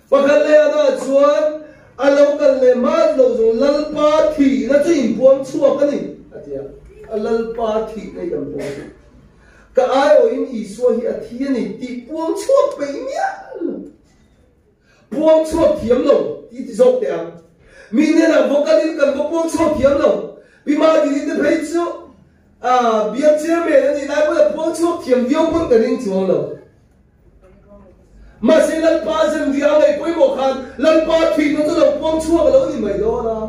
và cái lệ đó chuan lâu cái lệ má lâu rồi lần ba thì nó chỉ buồn xóa cái này lần ba thì này cái buồn cái ai ở in isua hi thiên này thì buông chuột bấy nhá buông chuột thiếm lâu thì dọc đấy mình nên là vô cái gì cần buông chuột thiếm lâu vì mà thì cái thấy chứ biết chưa mẹ thì lại bây giờ buông chuột thiếm nhiều hơn cái gì chuột lâu mà sẽ lần ba dần việc này cuối một khăn lần ba thì nó rất là buông chuột cái lâu thì mấy đó là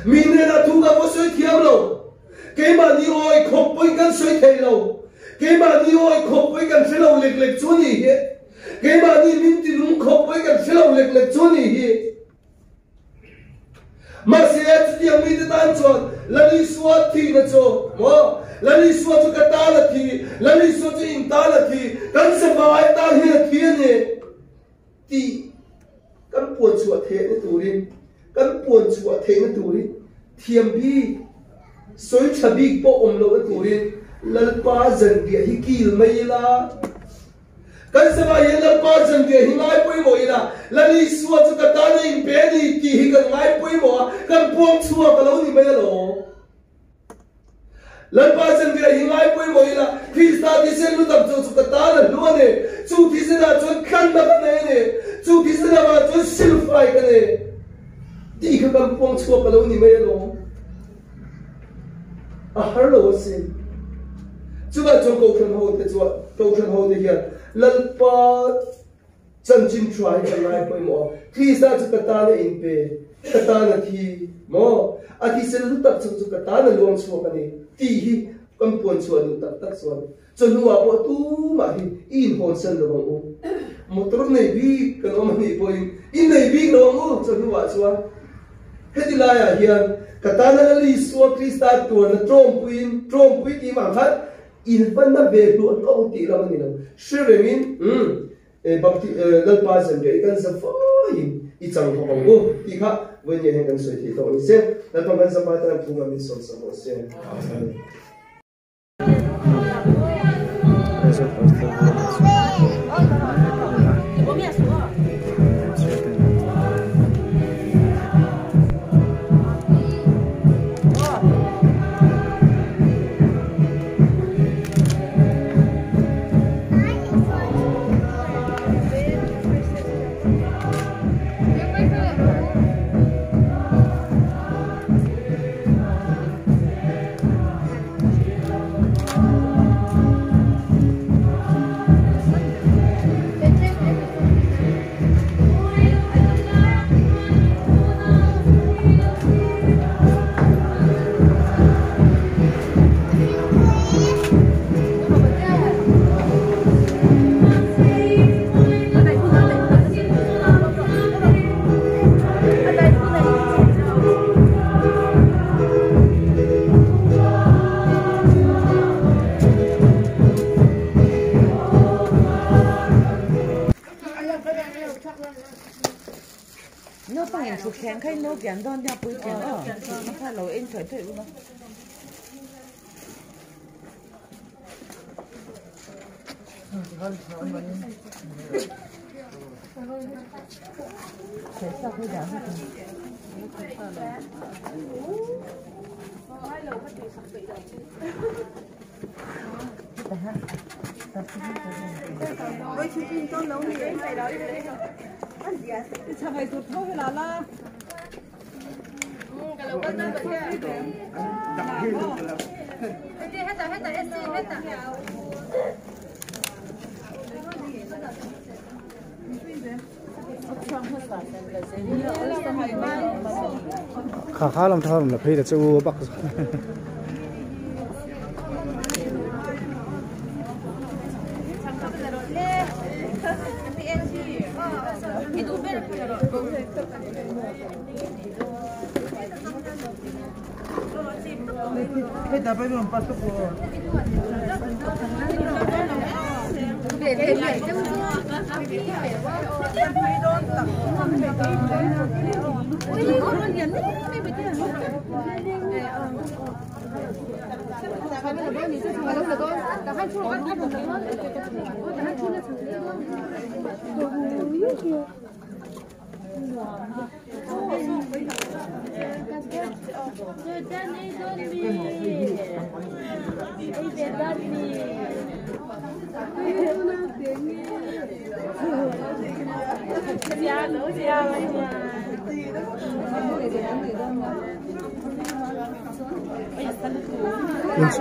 mình nên là thu gặp có suy thiếm lâu cái mà đi ôi không với cái suy thầy lâu cái mà đi ôi khóc với cái phía đầu lệch chỗ gì hết cái mà đi mình thì đúng khóc với cái phía đầu lệch chỗ gì hết mà sẽ chỉ mình tan chọn là đi xóa thì nó cho mà là đi xóa cho cái ta là thì là đi xóa cho in ta là thì cái sẽ bảo ai ta hiện là thiên này thì cái buồn chùa thế nó tù đi cái buồn chùa thế nó tù đi thiềm bi suối chả bi bộ lỗ nó tù đi lalpa dân địa hi kil mai la kan sama ye lalpa dân địa hi ngai pui mo ila lali suwa chu ka ta nei pe ni ki hi kan ngai pui mo kan puang chua ka lo ni mai lo lalpa dân địa hi ngai pui mo ila Krista ti sen lu tam chu ka ta la lu ne chu ti sen na chu khan ma ka ne chu ti sen na chu sil fai ka ne ti ka kan puang chua ka lo ni mai lo a har lo sin chú bà trong câu chuyện hậu thế chú câu chuyện hậu thế kia lần pa chân chính try cái này phải mò khi ra chú cái ta là in pe cái ta là thì mò à thì sẽ lúc tập chú cái ta là luang chua cái này thì hi con buồn chua lúc tập tập chua cho lu à bộ tu mà hi in hồn sân rồi mò một trốn này bi cái nó mà này bôi in này bi rồi mò cho lu à chua hết đi lại à hiền cái ta là lý số Krista tuần là trôm pin thì mà phát in phân na về luôn câu tỷ là mình đâu sure mình bác thì lần ba giờ cái cần sẽ phải ít chẳng có bằng ô thì khác với những cái sự thì tôi sẽ là tôi cần sẽ phải làm thùng mình sống sống sẽ nó bằng hình chụp khen khai nó kén đón nhà bùi kén đó nó phải lỗi em chuẩn thử luôn thế sao cái giá hết ôi chị cho nấu gì đấy phải đó đi đấy sao mày tụt thôi là la cái lẩu canh bự kia hết rồi hết rồi khá làm thao là phải là châu bắc Hey, dapat belum pasok ko.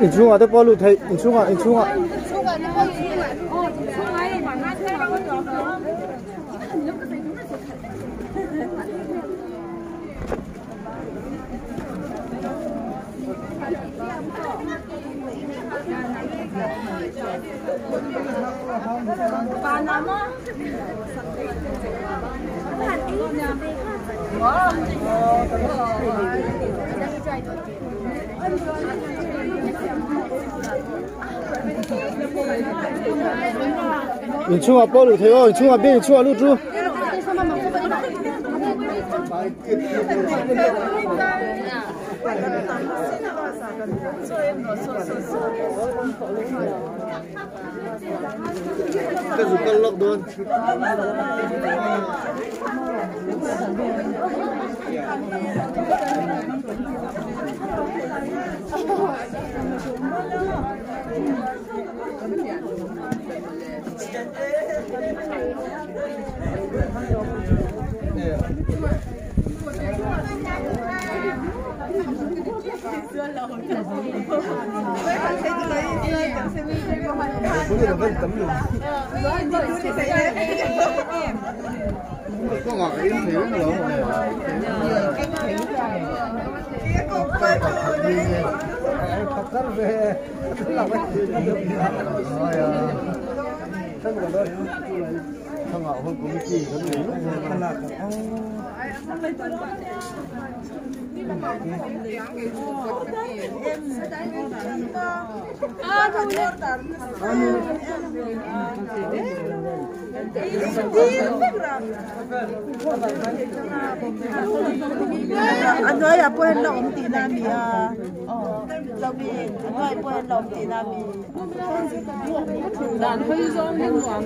in chung à, tôi có lưu thấy in chung à. In chung à, bao lưu thấy ơi, in chung à, bên in chung à lưu chú. cái gì con lốc luôn có ngọt cái thì nó lộn thật về làm cái rồi không ngọt hơn cũng chỉ có gì khăn là anh nói là quên lòng tí nam mi à lòng mi anh nói quên lòng tí nam mi đàn hơi giống như hoàng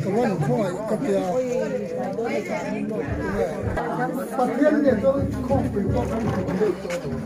그건 통화 있겠대요. 박현님 또 콩 불고 건데 있어.